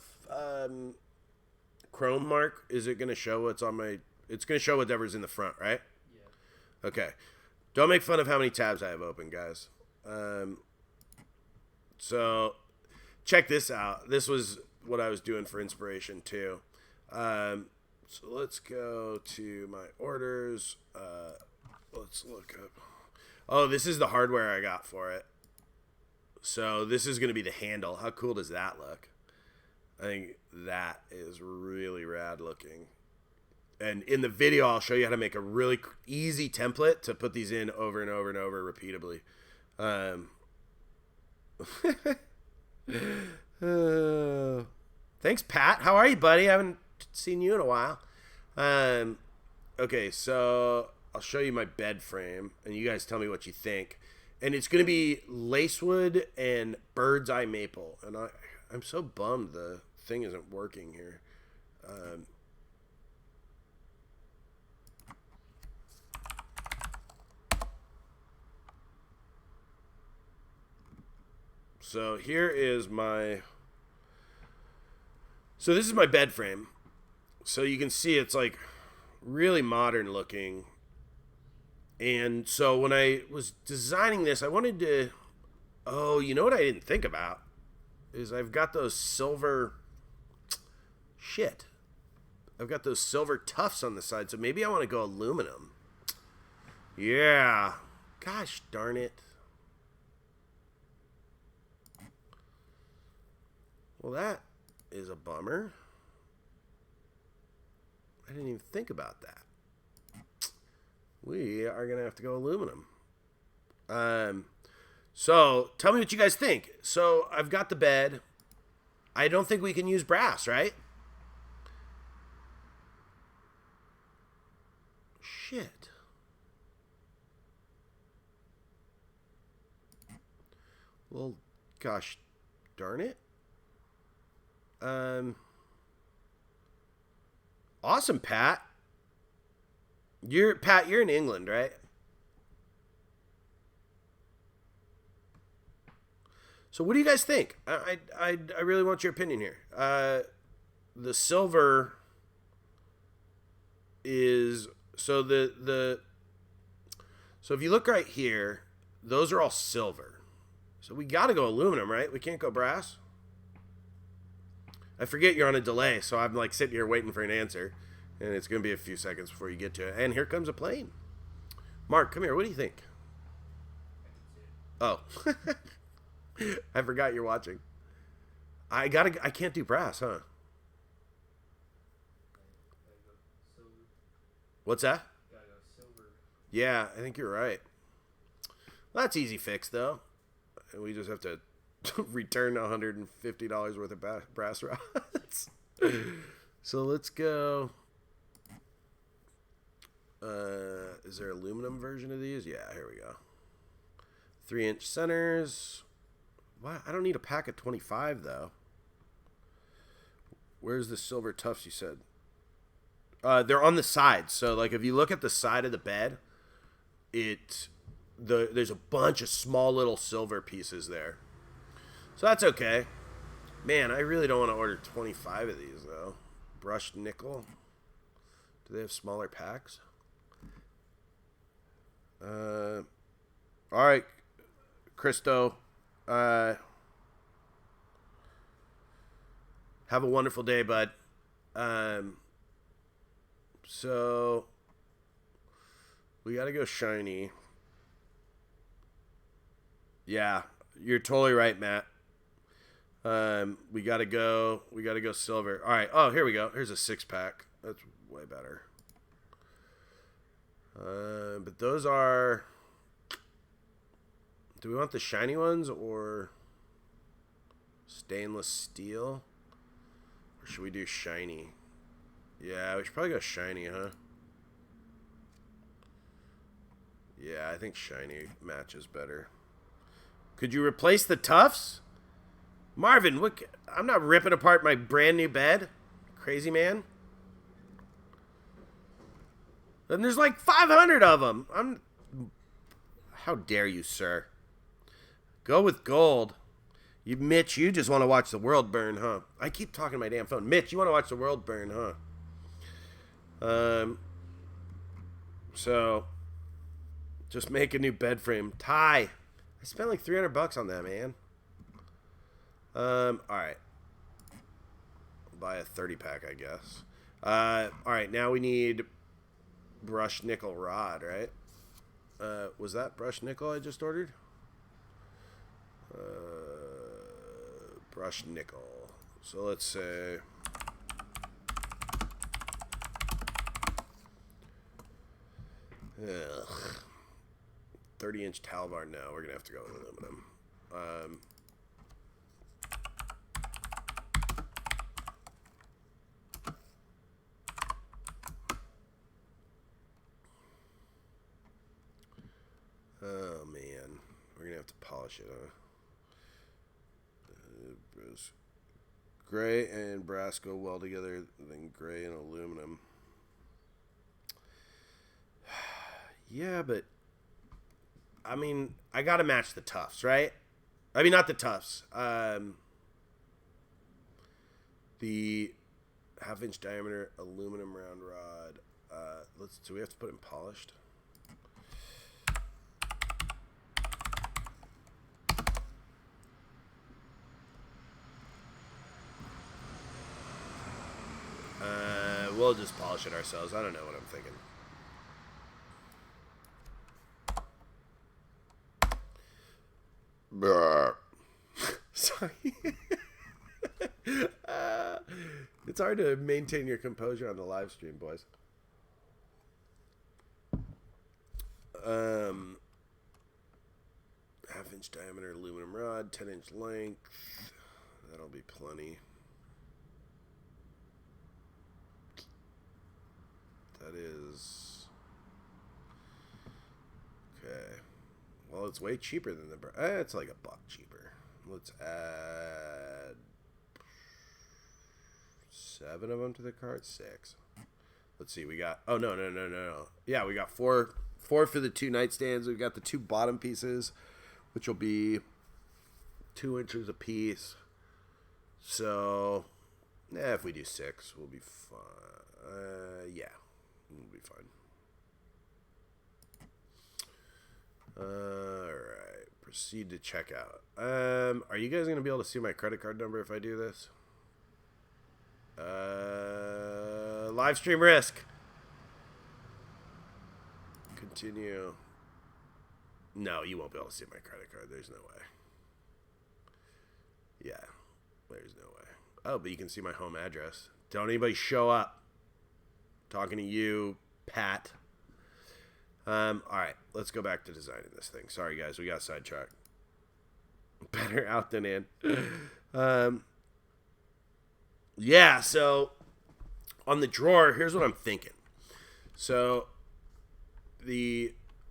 Chrome, Mark, is it going to show what's on my... It's going to show whatever's in the front, right? Yeah. Okay. Don't make fun of how many tabs I have open, guys. So, check this out. This was what I was doing for inspiration, too. So, let's go to my orders. Let's look up. Oh, this is the hardware I got for it. So, this is going to be the handle. How cool does that look? I think that is really rad looking. And in the video, I'll show you how to make a really easy template to put these in over and over and over repeatably. Thanks, Pat. How are you, buddy? I haven't seen you in a while. Okay, so I'll show you my bed frame, and you guys tell me what you think. And it's going to be lacewood and bird's eye maple. And I'm so bummed the thing isn't working here. So here is my... So this is my bed frame. So you can see it's like really modern looking. And so when I was designing this, I wanted to... Oh, you know what I didn't think about? Is I've got those silver... Shit. I've got those silver tufts on the side, so maybe I want to go aluminum. Yeah. Gosh darn it. Well, that is a bummer. I didn't even think about that. We are going to have to go aluminum. So, tell me what you guys think. So, I've got the bed. I don't think we can use brass, right? Shit. Well, gosh darn it. Awesome, Pat. You're in England, right? So what do you guys think? I really want your opinion here. The silver is so if you look right here, those are all silver. So we got to go aluminum, right? We can't go brass. I forget you're on a delay, so I'm like sitting here waiting for an answer, and it's going to be a few seconds before you get to it. And here comes a plane. Mark, come here. What do you think? Oh. I forgot you're watching. I can't do brass, huh? What's that? Yeah, I think you're right. Well, that's easy fix, though. We just have to return $150 worth of brass rods. So let's go. Is there an aluminum version of these? Yeah, here we go. 3-inch centers. What? I don't need a pack of 25, though. Where's the silver tufts you said? They're on the side. So, like, if you look at the side of the bed, there's a bunch of small little silver pieces there. So that's okay. Man, I really don't want to order 25 of these, though. Brushed nickel. Do they have smaller packs? All right, Christo. Have a wonderful day, bud. So we got to go shiny. Yeah, you're totally right, Matt. We gotta go silver. All right. Oh, here we go. Here's a 6-pack. That's way better. But those are. Do we want the shiny ones or stainless steel? Or should we do shiny? Yeah, we should probably go shiny, huh? Yeah, I think shiny matches better. Could you replace the tufts? Marvin, what? I'm not ripping apart my brand new bed. Crazy man. And there's like 500 of them. How dare you, sir? Go with gold. Mitch, you just want to watch the world burn, huh? I keep talking to my damn phone. Mitch, you want to watch the world burn, huh? So, just make a new bed frame. Ty, I spent like $300 on that, man. All right. I'll buy a 30-pack, I guess. All right, now we need brushed nickel rod, right? Was that brushed nickel I just ordered? Brushed nickel. So let's say. Ugh. 30-inch towel bar. No, we're gonna have to go with aluminum. Oh man, we're gonna have to polish it, huh? Gray and brass go well together than gray and aluminum. Yeah, but I mean, I gotta match the tufts, right? I mean, not the tufts. The 1/2-inch diameter aluminum round rod. Do we have to put it in polished? We'll just polish it ourselves. I don't know what I'm thinking. Sorry. It's hard to maintain your composure on the live stream, boys. 1/2-inch diameter aluminum rod, 10-inch length. That'll be plenty. That is... Okay. Well, it's way cheaper than the... it's like $1 cheaper. Let's add 7 of them to the cart. 6. Let's see. We got... Oh, no. Yeah, we got 4 for the 2 nightstands. We've got the 2 bottom pieces, which will be 2 inches a piece. So, if we do 6, we'll be fine. Yeah, we'll be fine. Alright, proceed to checkout. Are you guys going to be able to see my credit card number if I do this? Live stream risk. Continue. No, you won't be able to see my credit card. There's no way. Yeah, there's no way. Oh, but you can see my home address. Don't anybody show up. Talking to you, Pat. Alright, let's go back to designing this thing. Sorry, guys, we got sidetracked. Better out than in. Yeah, so on the drawer, here's what I'm thinking. So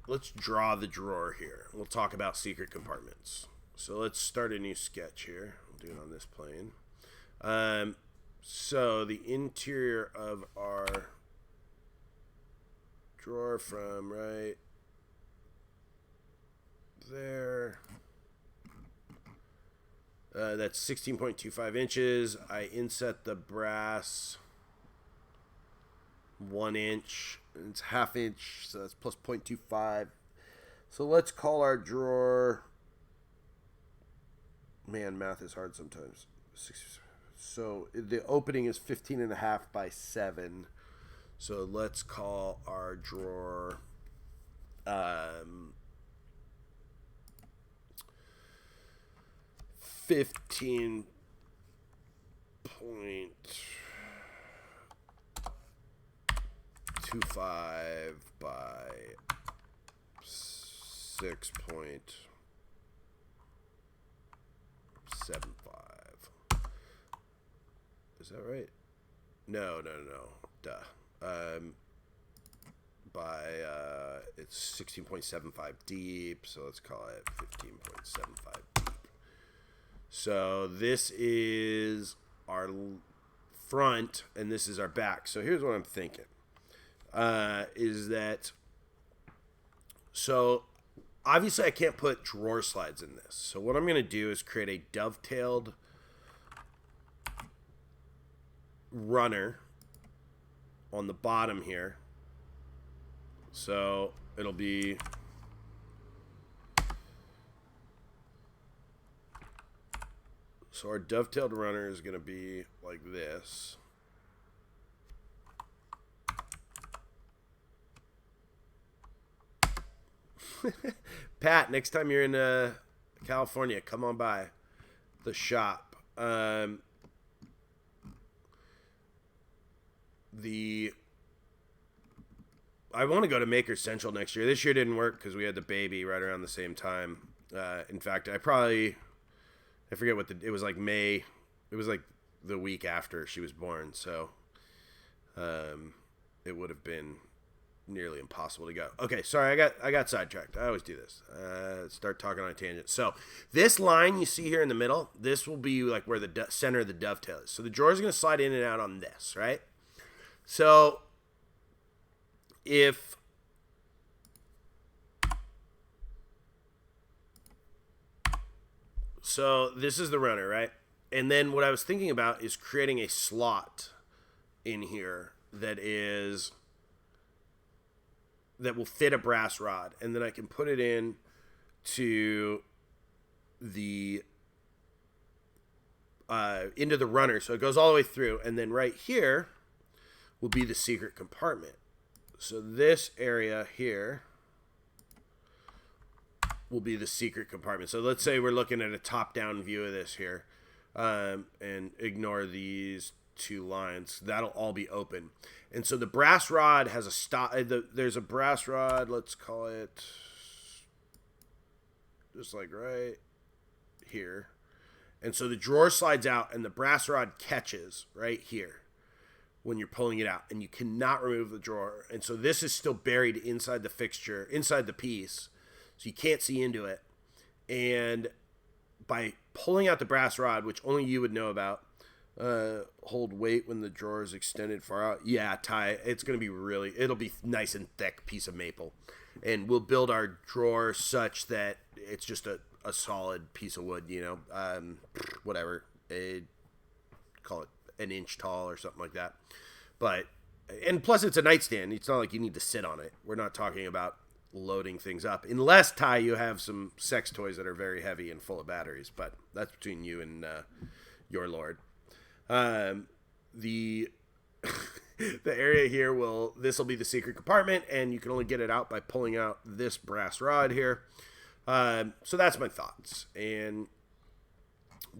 let's draw the drawer here. We'll talk about secret compartments. So let's start a new sketch here. I'll do it on this plane. So the interior of our drawer from right there. That's 16.25 inches. I inset the brass 1 inch. It's 1/2 inch, so that's plus 0.25. So let's call our drawer. Man, math is hard sometimes. So the opening is 15.5 by 7. So let's call our drawer 15.25 by 6.75. Is that right? No. Duh. It's 16.75 deep, so let's call it 15.75 deep. So this is our front, and this is our back. So here's what I'm thinking. Is that... So, obviously I can't put drawer slides in this. So what I'm going to do is create a dovetailed runner on the bottom here. So it'll be... So our dovetailed runner is going to be like this. Pat, next time you're in California, come on by the shop. I want to go to Maker Central next year. This year didn't work because we had the baby right around the same time. In fact, I forget what it was, like May. It was like the week after she was born, so it would have been nearly impossible to go. Okay, sorry, I got sidetracked. I always do this. Start talking on a tangent. So this line you see here in the middle, this will be like where the center of the dovetail is. So the drawer is going to slide in and out on this, right? So So this is the runner, right? And then what I was thinking about is creating a slot in here that will fit a brass rod, and then I can put it in to the into the runner, so it goes all the way through, and then right here will be the secret compartment. So this area here will be the secret compartment. So let's say we're looking at a top-down view of this here, and ignore these 2 lines. That'll all be open. And so the brass rod has a stop. There's a brass rod. Let's call it just like right here. And so the drawer slides out and the brass rod catches right here when you're pulling it out, and you cannot remove the drawer. And so this is still buried inside the fixture, inside the piece, so you can't see into it. And by pulling out the brass rod, which only you would know about, hold weight when the drawer is extended far out. Yeah, Ty, it's going to be it'll be nice and thick piece of maple. And we'll build our drawer such that it's just a solid piece of wood, whatever. Call it an inch tall or something like that. And plus it's a nightstand. It's not like you need to sit on it. We're not talking about loading things up. Unless, Ty, you have some sex toys that are very heavy and full of batteries. But that's between you and your lord. The area here this will be the secret compartment, and you can only get it out by pulling out this brass rod here. So that's my thoughts, and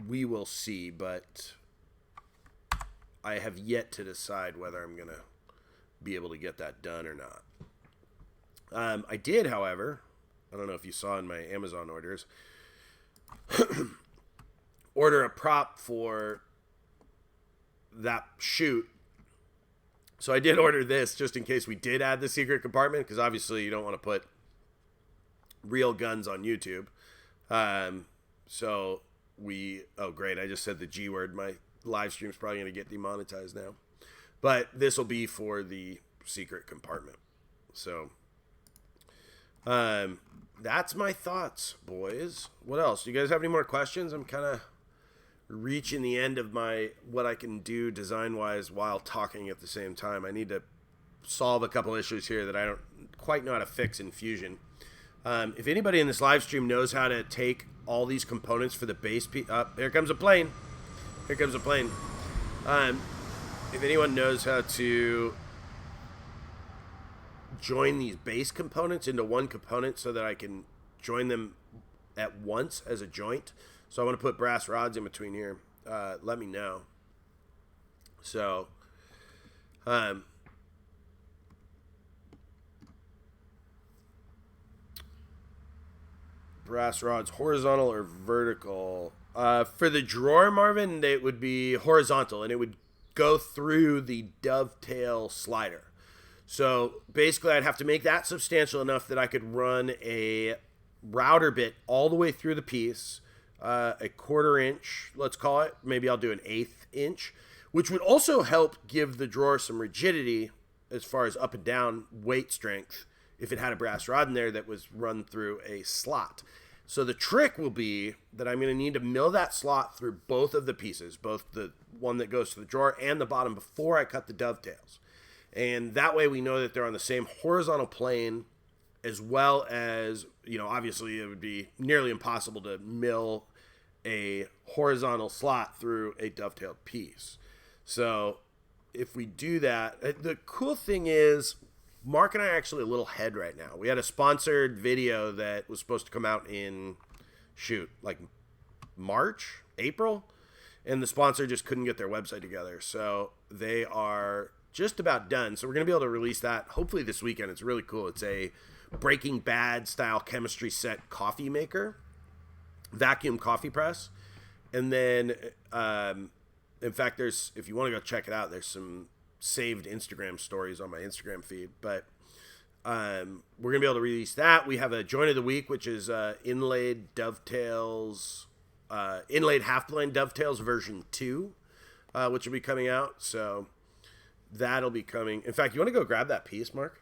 we will see, but I have yet to decide whether I'm going to be able to get that done or not. I did, however, I don't know if you saw in my Amazon orders, order a prop for that shoot. So I did order this just in case we did add the secret compartment, because obviously you don't want to put real guns on YouTube. Oh great, I just said the G word. My live stream's probably going to get demonetized now. But this will be for the secret compartment. So that's my thoughts, boys. What else? Do you guys have any more questions? I'm kind of reaching the end of what I can do design-wise while talking at the same time. I need to solve a couple issues here that I don't quite know how to fix in Fusion. If anybody in this live stream knows how to take all these components for the base piece... here comes a plane. Here comes a plane. If anyone knows how to join these base components into one component so that I can join them at once as a joint. So I want to put brass rods in between here. Let me know. So, brass rods, horizontal or vertical? For the drawer, Marvin, it would be horizontal, and it would go through the dovetail slider. So basically, I'd have to make that substantial enough that I could run a router bit all the way through the piece, a 1/4 inch, let's call it. Maybe I'll do an 1/8 inch, which would also help give the drawer some rigidity as far as up and down weight strength if it had a brass rod in there that was run through a slot. So the trick will be that I'm going to need to mill that slot through both of the pieces, both the one that goes to the drawer and the bottom, before I cut the dovetails. And that way we know that they're on the same horizontal plane, as well as, obviously it would be nearly impossible to mill a horizontal slot through a dovetailed piece. So if we do that, the cool thing is Mark and I are actually a little ahead right now. We had a sponsored video that was supposed to come out in, March, April, and the sponsor just couldn't get their website together. So they are just about done. So we're going to be able to release that hopefully this weekend. It's really cool. It's a Breaking Bad style chemistry set coffee maker, vacuum coffee press. And then, in fact, if you want to go check it out, there's some saved Instagram stories on my Instagram feed. But we're going to be able to release that. We have a joint of the week, which is inlaid dovetails, inlaid half-plane dovetails version 2, which will be coming out. So that'll be coming. In fact, you want to go grab that piece, Mark?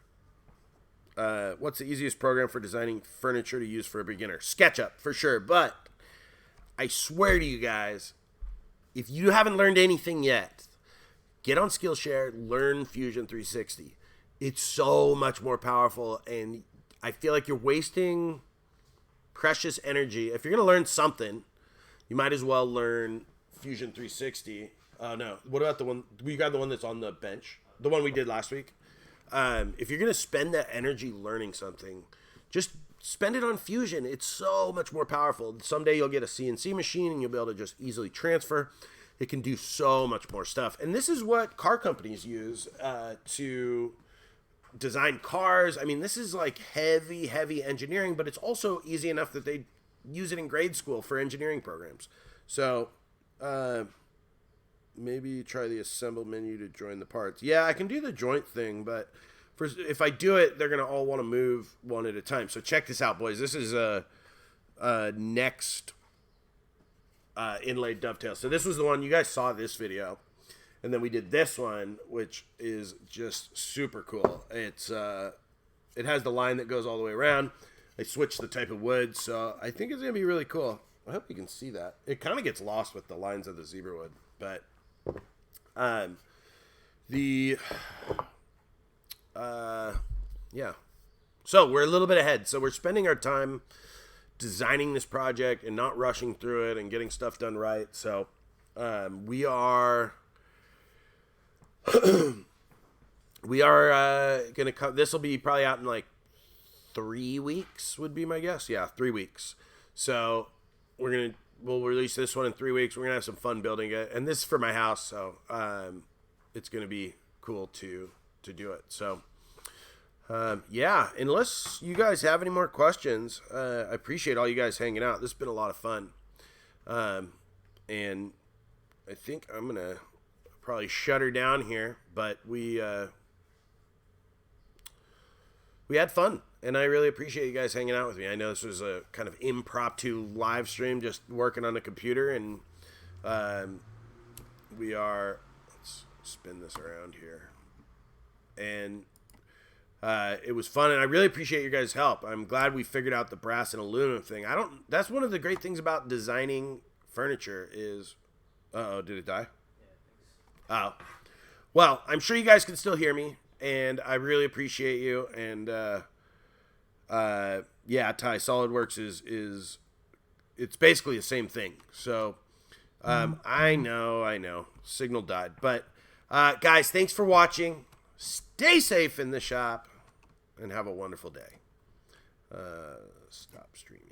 What's the easiest program for designing furniture to use for a beginner? SketchUp, for sure. But I swear to you guys, if you haven't learned anything yet, get on Skillshare, learn Fusion 360. It's so much more powerful, and I feel like you're wasting precious energy. If you're going to learn something, you might as well learn Fusion 360. No. What about the one? We got the one that's on the bench. The one we did last week. If you're going to spend that energy learning something, just spend it on Fusion. It's so much more powerful. Someday you'll get a CNC machine and you'll be able to just easily transfer. It can do so much more stuff. And this is what car companies use to design cars. I mean, this is like heavy, heavy engineering, but it's also easy enough that they use it in grade school for engineering programs. So, maybe try the assemble menu to join the parts. Yeah, I can do the joint thing, but if I do it, they're going to all want to move one at a time. So check this out, boys. This is a next inlaid dovetail. So this was the one, you guys saw this video. And then we did this one, which is just super cool. It has the line that goes all the way around. They switched the type of wood, so I think it's going to be really cool. I hope you can see that. It kind of gets lost with the lines of the zebra wood, but yeah. So we're a little bit ahead. So we're spending our time designing this project and not rushing through it and getting stuff done right. So we are gonna come. This will be probably out in like 3 weeks, would be my guess. Yeah, 3 weeks. So we'll release this one in 3 weeks. We're gonna have some fun building it, and this is for my house, so it's gonna be cool to do it. So yeah, unless you guys have any more questions, I appreciate all you guys hanging out. This has been a lot of fun, and I think I'm gonna probably shut her down here, but we had fun, and I really appreciate you guys hanging out with me. I know this was a kind of impromptu live stream, just working on the computer, and let's spin this around here, and it was fun, and I really appreciate your guys' help. I'm glad we figured out the brass and aluminum thing. That's one of the great things about designing furniture is, did it die? Oh, well, I'm sure you guys can still hear me, and I really appreciate you. And yeah, Ty, SolidWorks is it's basically the same thing. So I know, signal died, but guys, thanks for watching. Stay safe in the shop, and have a wonderful day. Stop streaming.